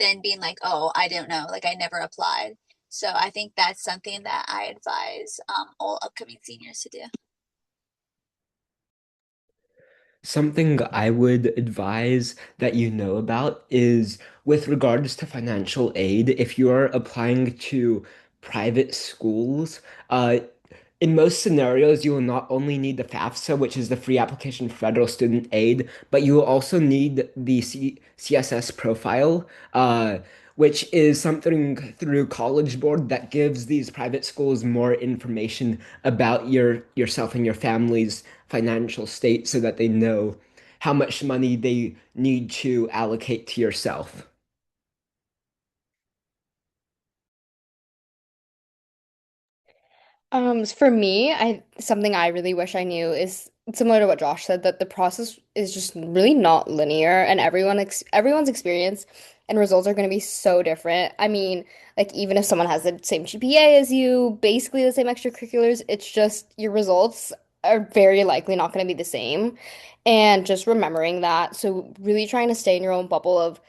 than being like, oh, I don't know, like I never applied. So I think that's something that I advise all upcoming seniors to do. Something I would advise that you know about is with regards to financial aid, if you're applying to private schools, in most scenarios, you will not only need the FAFSA, which is the free application for federal student aid, but you will also need the CSS profile, which is something through College Board that gives these private schools more information about yourself and your family's financial state so that they know how much money they need to allocate to yourself. For me, I something I really wish I knew is similar to what Josh said, that the process is just really not linear and everyone's experience and results are going to be so different. I mean, like even if someone has the same GPA as you, basically the same extracurriculars, it's just your results are very likely not going to be the same. And just remembering that, so really trying to stay in your own bubble of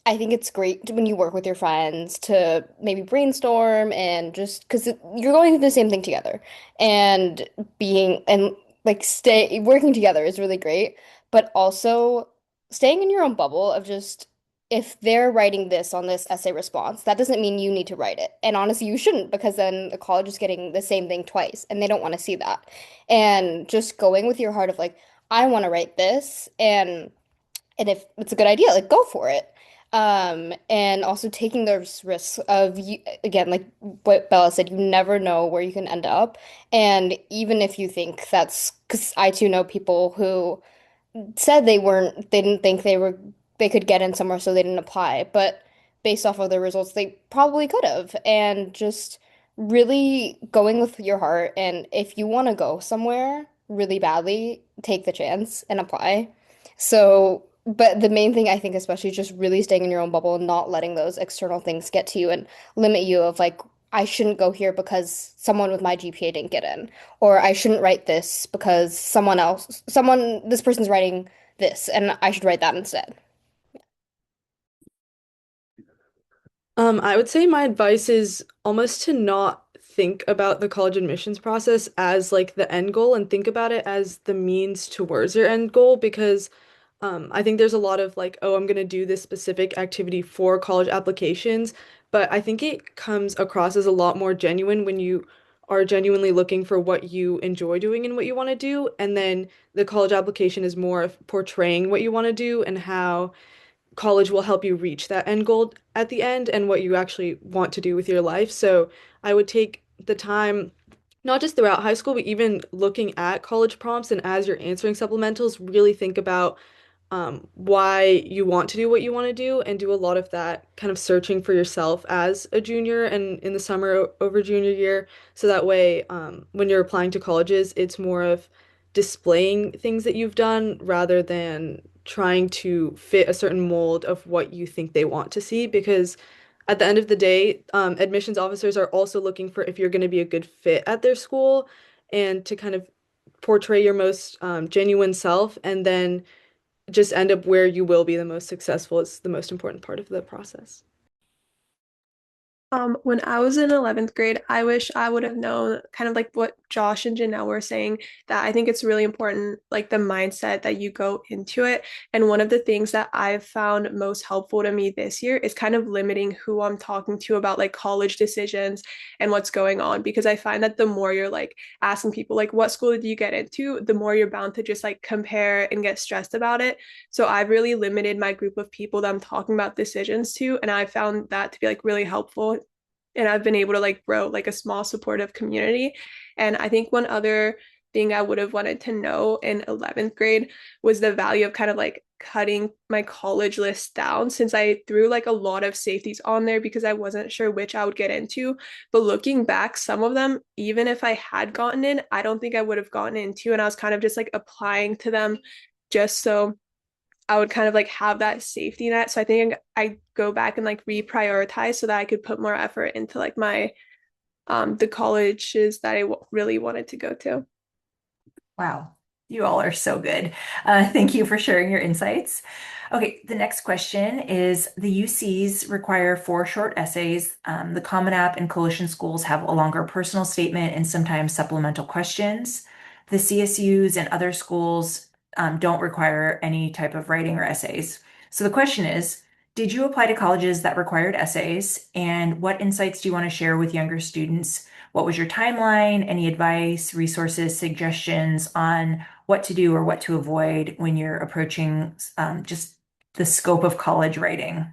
I think it's great when you work with your friends to maybe brainstorm and just because you're going through the same thing together and being and like stay working together is really great, but also staying in your own bubble of just if they're writing this on this essay response, that doesn't mean you need to write it. And honestly, you shouldn't because then the college is getting the same thing twice and they don't want to see that. And just going with your heart of like, I want to write this and if it's a good idea, like go for it. And also taking those risks of you again, like what Bella said, you never know where you can end up. And even if you think that's because I too know people who said they didn't think they could get in somewhere, so they didn't apply. But based off of the results, they probably could have. And just really going with your heart. And if you want to go somewhere really badly, take the chance and apply. So, but the main thing I think, especially, is just really staying in your own bubble and not letting those external things get to you and limit you of like, I shouldn't go here because someone with my GPA didn't get in, or I shouldn't write this because this person's writing this and I should write that instead. I would say my advice is almost to not think about the college admissions process as like the end goal and think about it as the means towards your end goal because I think there's a lot of like, oh, I'm gonna do this specific activity for college applications, but I think it comes across as a lot more genuine when you are genuinely looking for what you enjoy doing and what you want to do, and then the college application is more of portraying what you want to do and how college will help you reach that end goal at the end and what you actually want to do with your life. So I would take the time, not just throughout high school, but even looking at college prompts and as you're answering supplementals, really think about why you want to do what you want to do and do a lot of that kind of searching for yourself as a junior and in the summer over junior year. So that way, when you're applying to colleges, it's more of displaying things that you've done rather than trying to fit a certain mold of what you think they want to see. Because at the end of the day, admissions officers are also looking for if you're going to be a good fit at their school and to kind of portray your most genuine self and then just end up where you will be the most successful is the most important part of the process. When I was in 11th grade, I wish I would have known kind of like what Josh and Janelle were saying, that I think it's really important, like the mindset that you go into it. And one of the things that I've found most helpful to me this year is kind of limiting who I'm talking to about like college decisions and what's going on. Because I find that the more you're like asking people, like, what school did you get into, the more you're bound to just like compare and get stressed about it. So I've really limited my group of people that I'm talking about decisions to. And I found that to be like really helpful and I've been able to like grow like a small supportive community. And I think one other thing I would have wanted to know in 11th grade was the value of kind of like cutting my college list down since I threw like a lot of safeties on there because I wasn't sure which I would get into. But looking back, some of them, even if I had gotten in, I don't think I would have gotten into. And I was kind of just like applying to them just so I would kind of like have that safety net. So I think I go back and like reprioritize so that I could put more effort into like my the colleges that I really wanted to go to. Wow, you all are so good. Thank you for sharing your insights. Okay, the next question is the UCs require 4 short essays. The Common App and Coalition schools have a longer personal statement and sometimes supplemental questions. The CSUs and other schools don't require any type of writing or essays. So the question is, did you apply to colleges that required essays? And what insights do you want to share with younger students? What was your timeline? Any advice, resources, suggestions on what to do or what to avoid when you're approaching just the scope of college writing?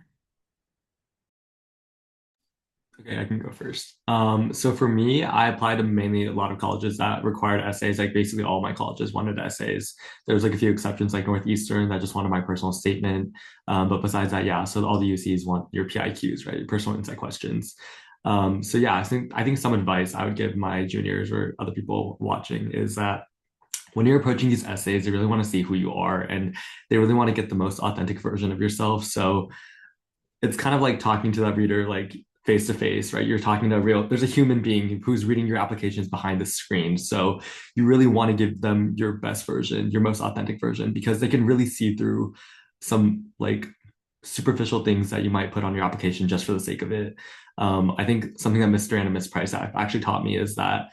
Okay, I can go first. So for me, I applied to mainly a lot of colleges that required essays. Like basically all my colleges wanted essays. There was like a few exceptions, like Northeastern, that just wanted my personal statement. But besides that, yeah. So all the UCs want your PIQs, right? Your personal insight questions. So yeah, I think some advice I would give my juniors or other people watching is that when you're approaching these essays, they really want to see who you are and they really want to get the most authentic version of yourself. So it's kind of like talking to that reader like face to face, right? You're talking to a real, there's a human being who's reading your applications behind the screen. So you really want to give them your best version, your most authentic version, because they can really see through some like superficial things that you might put on your application just for the sake of it. I think something that Mr. and Miss Price have actually taught me is that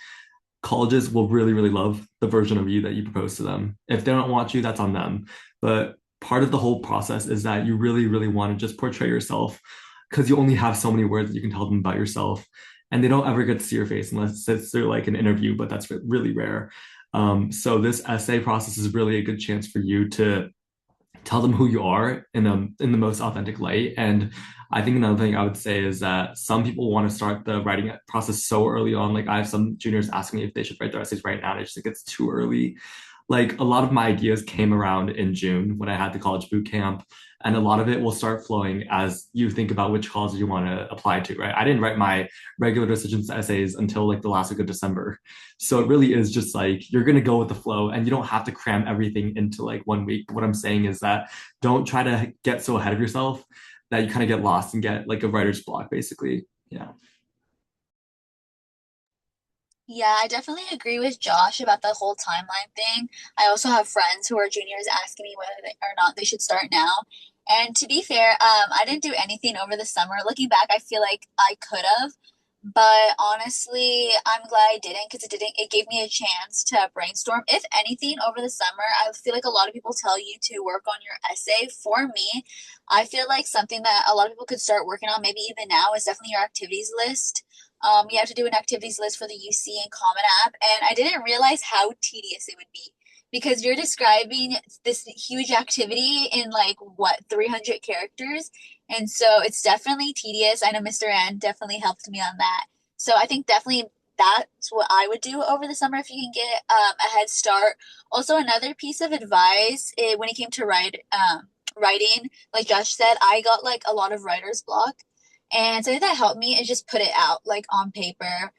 colleges will really, really love the version of you that you propose to them. If they don't want you, that's on them. But part of the whole process is that you really, really want to just portray yourself because you only have so many words that you can tell them about yourself. And they don't ever get to see your face unless it's through like an interview, but that's really rare. So this essay process is really a good chance for you to tell them who you are in the most authentic light. And I think another thing I would say is that some people want to start the writing process so early on. Like I have some juniors asking me if they should write their essays right now. And I just think it's too early. Like a lot of my ideas came around in June when I had the college boot camp, and a lot of it will start flowing as you think about which college you want to apply to, right? I didn't write my regular decisions essays until like the last week of December. So it really is just like you're going to go with the flow and you don't have to cram everything into like one week. What I'm saying is that don't try to get so ahead of yourself that you kind of get lost and get like a writer's block, basically. Yeah. Yeah, I definitely agree with Josh about the whole timeline thing. I also have friends who are juniors asking me whether they or not they should start now. And to be fair, I didn't do anything over the summer. Looking back, I feel like I could have, but honestly, I'm glad I didn't because it gave me a chance to brainstorm. If anything, over the summer, I feel like a lot of people tell you to work on your essay. For me, I feel like something that a lot of people could start working on, maybe even now, is definitely your activities list. You have to do an activities list for the UC and Common App, and I didn't realize how tedious it would be because you're describing this huge activity in like what 300 characters, and so it's definitely tedious. I know Mr. N definitely helped me on that, so I think definitely that's what I would do over the summer if you can get a head start. Also, another piece of advice when it came to writing, like Josh said, I got like a lot of writer's block. And something that helped me is just put it out like on paper.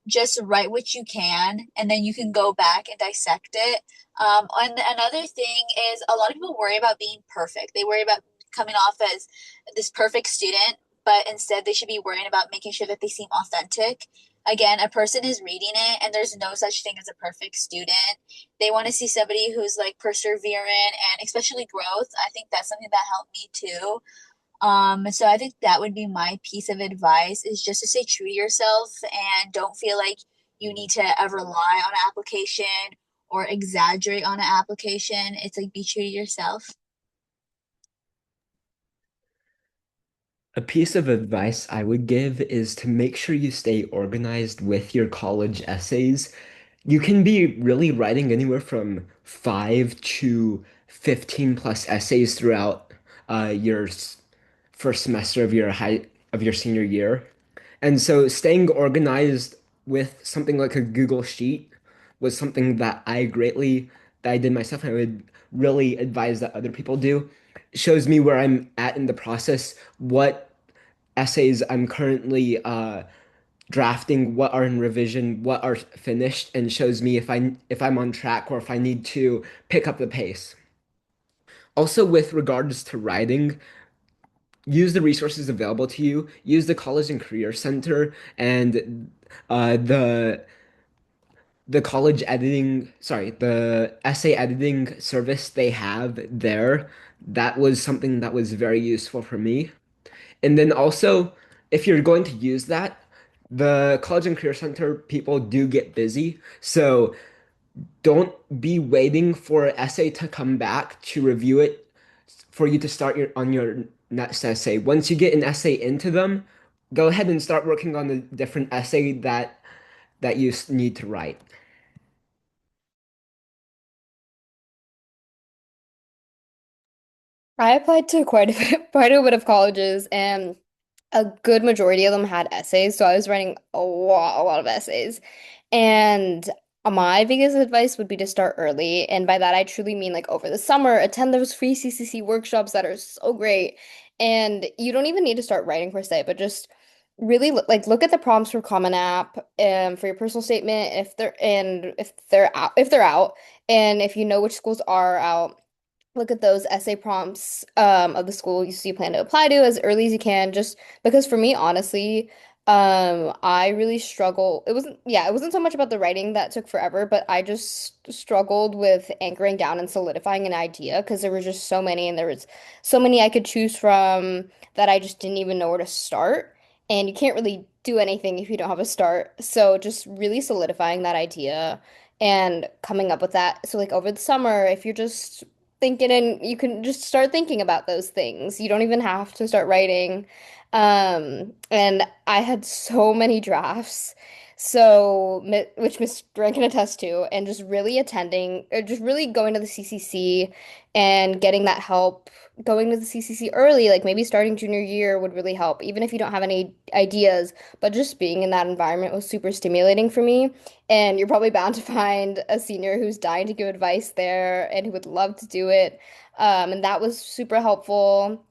Just write what you can, and then you can go back and dissect it. And another thing is a lot of people worry about being perfect. They worry about coming off as this perfect student, but instead they should be worrying about making sure that they seem authentic. Again, a person is reading it, and there's no such thing as a perfect student. They want to see somebody who's like persevering and especially growth. I think that's something that helped me too. So I think that would be my piece of advice is just to stay true to yourself and don't feel like you need to ever lie on an application or exaggerate on an application. It's like be true to yourself. A piece of advice I would give is to make sure you stay organized with your college essays. You can be really writing anywhere from 5 to 15 plus essays throughout your first semester of your senior year. And so staying organized with something like a Google Sheet was something that I did myself and I would really advise that other people do. It shows me where I'm at in the process, what essays I'm currently drafting, what are in revision, what are finished, and shows me if I'm on track or if I need to pick up the pace. Also, with regards to writing, use the resources available to you. Use the College and Career Center and the college editing, sorry, the essay editing service they have there. That was something that was very useful for me. And then also, if you're going to use that, the College and Career Center people do get busy. So don't be waiting for an essay to come back to review it for you to start your next essay. Once you get an essay into them, go ahead and start working on the different essay that you need to write. I applied to quite a bit, quite a bit of colleges, and a good majority of them had essays. So I was writing a lot of essays. And my biggest advice would be to start early. And by that, I truly mean like over the summer, attend those free CCC workshops that are so great. And you don't even need to start writing per se, but just really like look at the prompts for Common App for your personal statement if they're out, and if you know which schools are out, look at those essay prompts of the school you plan to apply to as early as you can, just because for me honestly, I really struggle. It wasn't so much about the writing that took forever, but I just struggled with anchoring down and solidifying an idea because there were just so many, and there was so many I could choose from that I just didn't even know where to start, and you can't really do anything if you don't have a start. So just really solidifying that idea and coming up with that. So like over the summer, if you're just thinking, and you can just start thinking about those things. You don't even have to start writing. And I had so many drafts. So, which Miss Duran can attest to, and just really attending, or just really going to the CCC and getting that help, going to the CCC early, like maybe starting junior year would really help, even if you don't have any ideas, but just being in that environment was super stimulating for me. And you're probably bound to find a senior who's dying to give advice there and who would love to do it. And that was super helpful.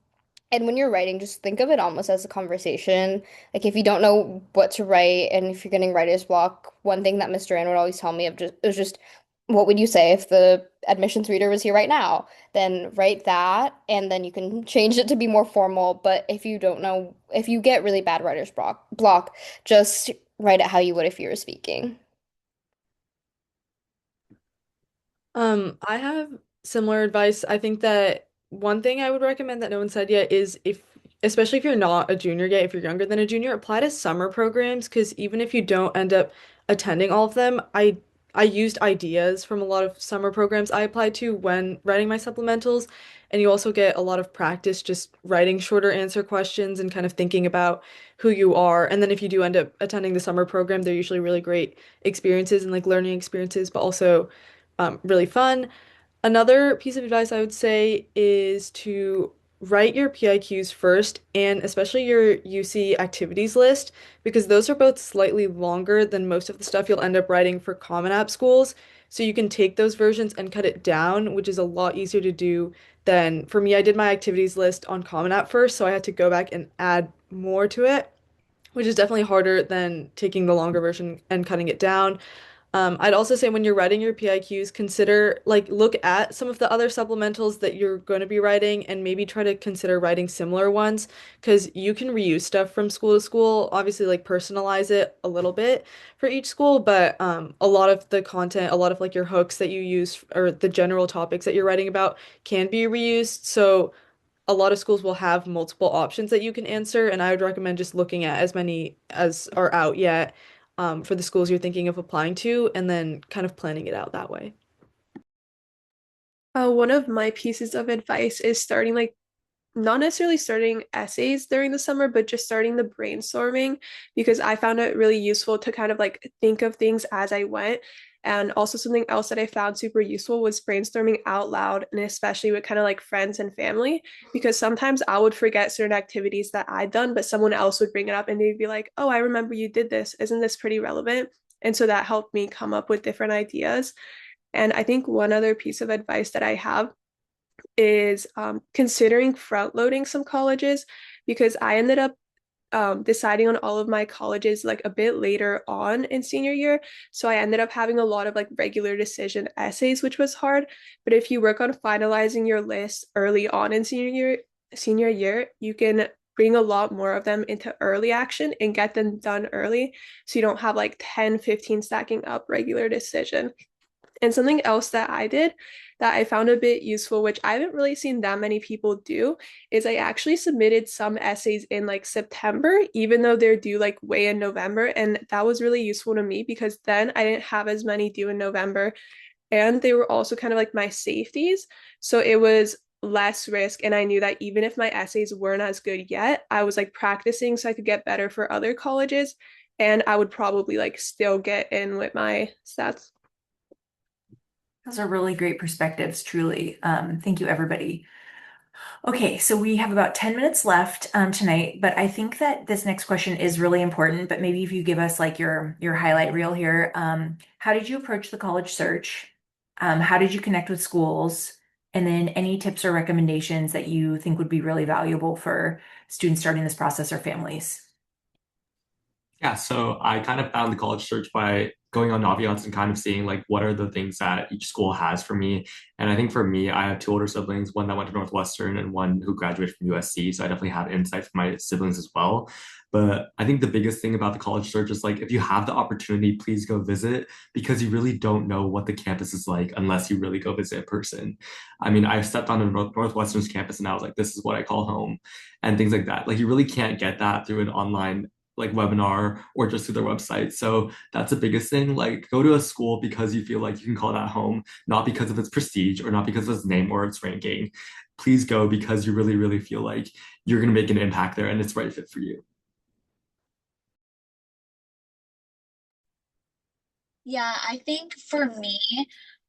And when you're writing, just think of it almost as a conversation. Like if you don't know what to write and if you're getting writer's block, one thing that Mr. Ann would always tell me of just was just what would you say if the admissions reader was here right now? Then write that and then you can change it to be more formal. But if you don't know, if you get really bad writer's block, just write it how you would if you were speaking. I have similar advice. I think that one thing I would recommend that no one said yet is especially if you're not a junior yet, if you're younger than a junior, apply to summer programs because even if you don't end up attending all of them, I used ideas from a lot of summer programs I applied to when writing my supplementals, and you also get a lot of practice just writing shorter answer questions and kind of thinking about who you are. And then if you do end up attending the summer program, they're usually really great experiences and like learning experiences, but also really fun. Another piece of advice I would say is to write your PIQs first and especially your UC activities list because those are both slightly longer than most of the stuff you'll end up writing for Common App schools. So you can take those versions and cut it down, which is a lot easier to do than for me. I did my activities list on Common App first, so I had to go back and add more to it, which is definitely harder than taking the longer version and cutting it down. I'd also say when you're writing your PIQs, consider like look at some of the other supplementals that you're going to be writing and maybe try to consider writing similar ones because you can reuse stuff from school to school. Obviously, like personalize it a little bit for each school, but a lot of the content, a lot of like your hooks that you use or the general topics that you're writing about can be reused. So a lot of schools will have multiple options that you can answer, and I would recommend just looking at as many as are out yet for the schools you're thinking of applying to, and then kind of planning it out that way. One of my pieces of advice is starting like not necessarily starting essays during the summer, but just starting the brainstorming because I found it really useful to kind of like think of things as I went. And also, something else that I found super useful was brainstorming out loud, and especially with kind of like friends and family, because sometimes I would forget certain activities that I'd done, but someone else would bring it up and they'd be like, oh, I remember you did this. Isn't this pretty relevant? And so that helped me come up with different ideas. And I think one other piece of advice that I have is considering front loading some colleges because I ended up deciding on all of my colleges like a bit later on in senior year. So I ended up having a lot of like regular decision essays, which was hard. But if you work on finalizing your list early on in senior year, you can bring a lot more of them into early action and get them done early. So you don't have like 10, 15 stacking up regular decision. And something else that I did that I found a bit useful, which I haven't really seen that many people do, is I actually submitted some essays in like September, even though they're due like way in November. And that was really useful to me because then I didn't have as many due in November. And they were also kind of like my safeties. So it was less risk. And I knew that even if my essays weren't as good yet, I was like practicing so I could get better for other colleges. And I would probably like still get in with my stats. Those are really great perspectives, truly. Thank you, everybody. Okay, so we have about 10 minutes left tonight, but I think that this next question is really important, but maybe if you give us like your highlight reel here. How did you approach the college search? How did you connect with schools? And then any tips or recommendations that you think would be really valuable for students starting this process or families? Yeah, so I kind of found the college search by going on Naviance and kind of seeing like what are the things that each school has for me. And I think for me, I have two older siblings, one that went to Northwestern and one who graduated from USC. So I definitely had insight from my siblings as well. But I think the biggest thing about the college search is like if you have the opportunity, please go visit because you really don't know what the campus is like unless you really go visit in person. I mean, I stepped on a Northwestern's campus and I was like, this is what I call home and things like that. Like you really can't get that through an online like webinar or just through their website. So that's the biggest thing. Like go to a school because you feel like you can call that home, not because of its prestige or not because of its name or its ranking. Please go because you really, really feel like you're going to make an impact there and it's the right fit for you. Yeah, I think for me,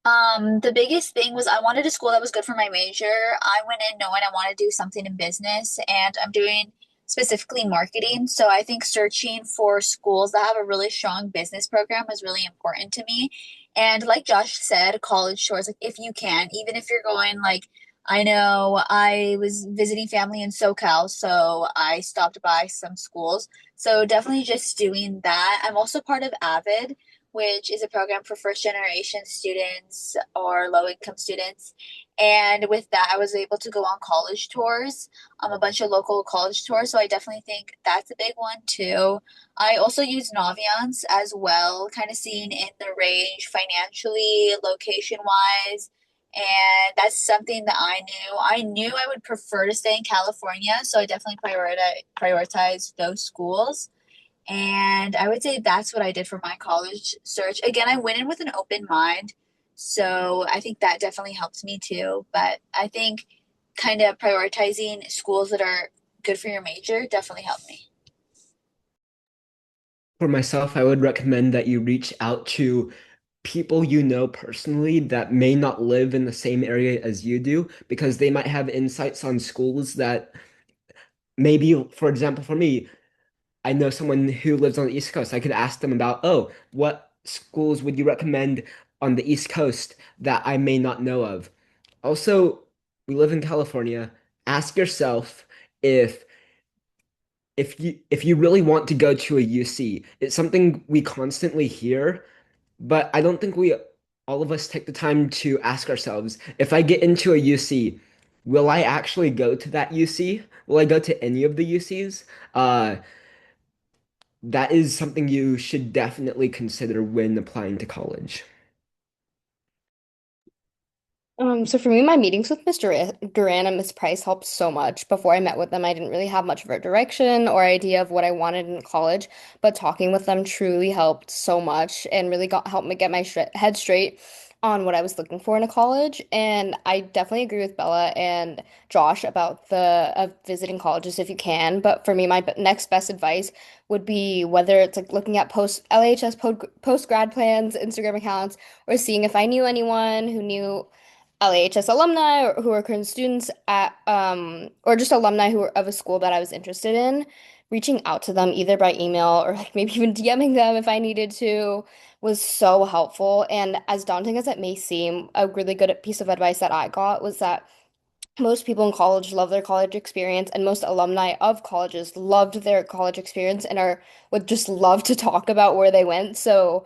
the biggest thing was I wanted a school that was good for my major. I went in knowing I wanted to do something in business, and I'm doing specifically marketing. So I think searching for schools that have a really strong business program was really important to me. And like Josh said, college tours, like if you can, even if you're going like I know I was visiting family in SoCal, so I stopped by some schools. So definitely just doing that. I'm also part of Avid, which is a program for first generation students or low income students. And with that, I was able to go on college tours, a bunch of local college tours. So I definitely think that's a big one too. I also use Naviance as well, kind of seeing in the range financially, location wise. And that's something that I knew. I knew I would prefer to stay in California, so I definitely prioritize those schools. And I would say that's what I did for my college search. Again, I went in with an open mind. So I think that definitely helped me too. But I think kind of prioritizing schools that are good for your major definitely helped me. For myself, I would recommend that you reach out to people you know personally that may not live in the same area as you do, because they might have insights on schools that maybe, for example, for me, I know someone who lives on the East Coast. I could ask them about, oh, what schools would you recommend on the East Coast that I may not know of? Also, we live in California. Ask yourself if if you really want to go to a UC. It's something we constantly hear, but I don't think we all of us take the time to ask ourselves, if I get into a UC, will I actually go to that UC? Will I go to any of the UCs? That is something you should definitely consider when applying to college. So for me, my meetings with Mr. Duran and Miss Price helped so much. Before I met with them, I didn't really have much of a direction or idea of what I wanted in college, but talking with them truly helped so much and really got helped me get my head straight on what I was looking for in a college. And I definitely agree with Bella and Josh about the of visiting colleges if you can. But for me, my next best advice would be whether it's like looking at post LHS post grad plans, Instagram accounts, or seeing if I knew anyone who knew LAHS alumni or who are current students at or just alumni who are of a school that I was interested in, reaching out to them either by email or like maybe even DMing them if I needed to was so helpful. And as daunting as it may seem, a really good piece of advice that I got was that most people in college love their college experience, and most alumni of colleges loved their college experience and are would just love to talk about where they went. So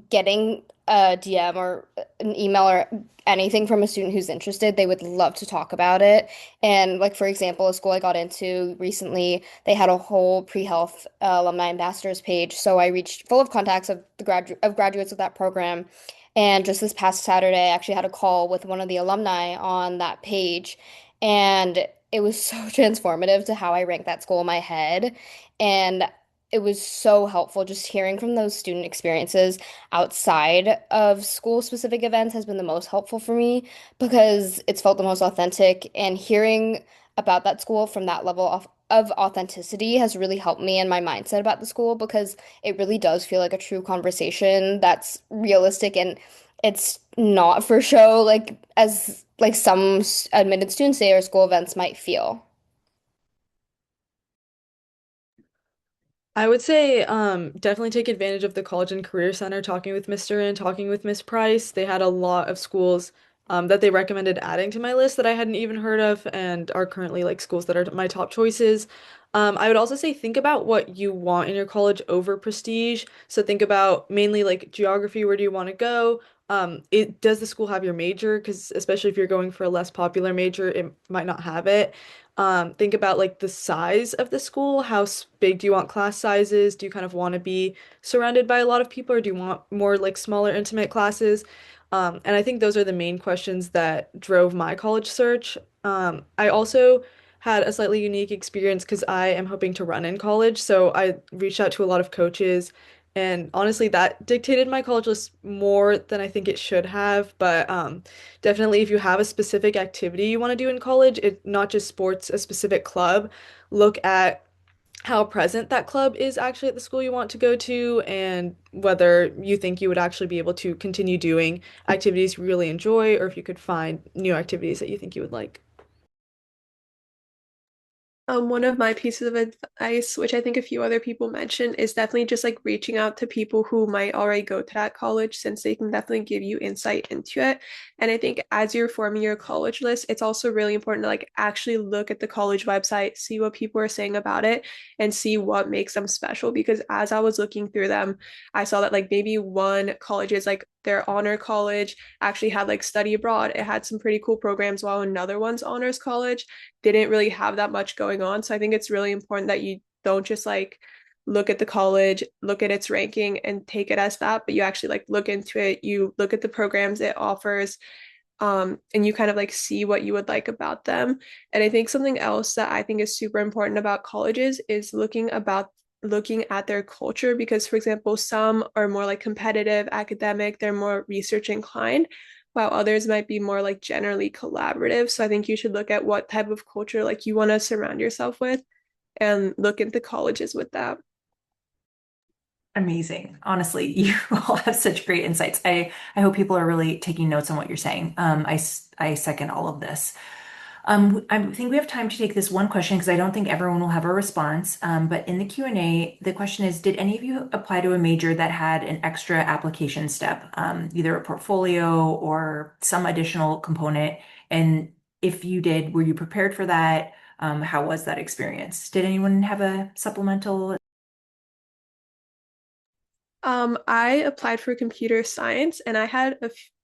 getting a DM or an email or anything from a student who's interested, they would love to talk about it. And like for example, a school I got into recently, they had a whole pre-health alumni ambassadors page. So I reached full of contacts of the graduates of that program. And just this past Saturday, I actually had a call with one of the alumni on that page. And it was so transformative to how I ranked that school in my head. And it was so helpful. Just hearing from those student experiences outside of school specific events has been the most helpful for me because it's felt the most authentic. And hearing about that school from that level of authenticity has really helped me in my mindset about the school because it really does feel like a true conversation that's realistic and it's not for show like as like some admitted students say or school events might feel. I would say definitely take advantage of the College and Career Center, talking with Mr. and talking with Miss Price. They had a lot of schools that they recommended adding to my list that I hadn't even heard of and are currently like schools that are my top choices. I would also say think about what you want in your college over prestige. So think about mainly like geography, where do you want to go? Does the school have your major? Because especially if you're going for a less popular major, it might not have it. Think about like the size of the school. Big do you want class sizes? Do you kind of want to be surrounded by a lot of people, or do you want more like smaller, intimate classes? And I think those are the main questions that drove my college search. I also had a slightly unique experience because I am hoping to run in college. So I reached out to a lot of coaches, and honestly, that dictated my college list more than I think it should have. But definitely, if you have a specific activity you want to do in college, it not just sports, a specific club, look at how present that club is actually at the school you want to go to and whether you think you would actually be able to continue doing activities you really enjoy or if you could find new activities that you think you would like. One of my pieces of advice, which I think a few other people mentioned, is definitely just like reaching out to people who might already go to that college since they can definitely give you insight into it. And I think as you're forming your college list, it's also really important to like actually look at the college website, see what people are saying about it, and see what makes them special. Because as I was looking through them, I saw that like maybe one college is like their honor college actually had like study abroad. It had some pretty cool programs, while another one's honors college didn't really have that much going on. So I think it's really important that you don't just like look at the college, look at its ranking and take it as that, but you actually like look into it, you look at the programs it offers, and you kind of like see what you would like about them. And I think something else that I think is super important about colleges is looking at their culture because for example some are more like competitive academic, they're more research inclined, while others might be more like generally collaborative. So I think you should look at what type of culture like you want to surround yourself with and look into colleges with that. Amazing. Honestly, you all have such great insights. I hope people are really taking notes on what you're saying. I second all of this. I think we have time to take this one question because I don't think everyone will have a response. But in the Q&A, the question is, did any of you apply to a major that had an extra application step, either a portfolio or some additional component? And if you did, were you prepared for that? How was that experience? Did anyone have a supplemental? I applied for computer science and I had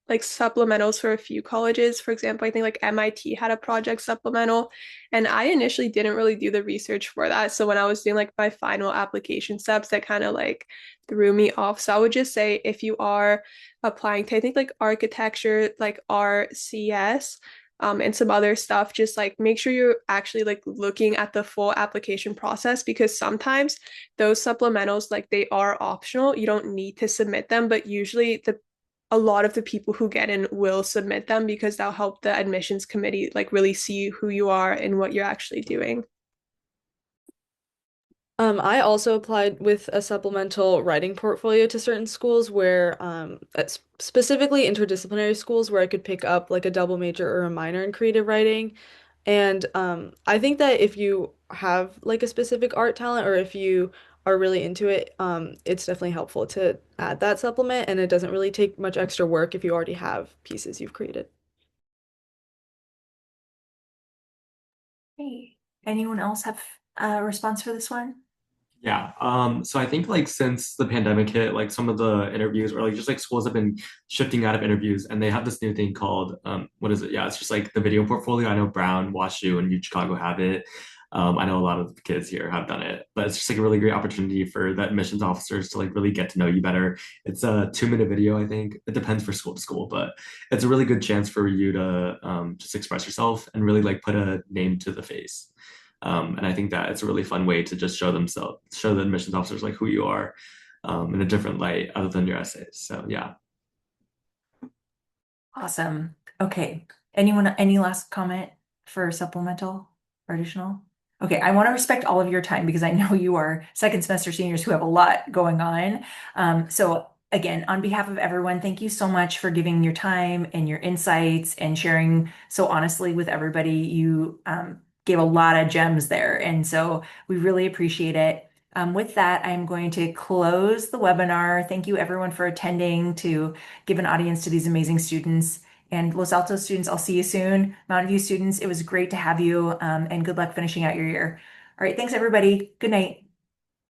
like supplementals for a few colleges. For example, I think like MIT had a project supplemental, and I initially didn't really do the research for that. So when I was doing like my final application steps, that kind of like threw me off. So I would just say if you are applying to, I think like architecture, like RCS, and some other stuff, just like make sure you're actually like looking at the full application process because sometimes those supplementals like they are optional, you don't need to submit them, but usually the a lot of the people who get in will submit them because that'll help the admissions committee like really see who you are and what you're actually doing. I also applied with a supplemental writing portfolio to certain schools where, specifically interdisciplinary schools where I could pick up like a double major or a minor in creative writing. And I think that if you have like a specific art talent or if you are really into it, it's definitely helpful to add that supplement, and it doesn't really take much extra work if you already have pieces you've created. Hey, anyone else have a response for this one? Yeah. So I think like since the pandemic hit, like some of the interviews or like just like schools have been shifting out of interviews and they have this new thing called what is it? Yeah, it's just like the video portfolio. I know Brown, WashU, and U Chicago have it. I know a lot of the kids here have done it, but it's just like a really great opportunity for the admissions officers to like really get to know you better. It's a 2 minute video, I think. It depends for school to school, but it's a really good chance for you to just express yourself and really like put a name to the face. And I think that it's a really fun way to just show the admissions officers like who you are in a different light other than your essays. So yeah. Awesome. Okay. Anyone, any last comment for supplemental or additional? Okay, I want to respect all of your time because I know you are second semester seniors who have a lot going on. So again, on behalf of everyone, thank you so much for giving your time and your insights and sharing so honestly with everybody. You gave a lot of gems there, and so we really appreciate it. With that, I'm going to close the webinar. Thank you everyone for attending to give an audience to these amazing students. And Los Altos students, I'll see you soon. Mountain View students, it was great to have you, and good luck finishing out your year. All right, thanks everybody. Good night.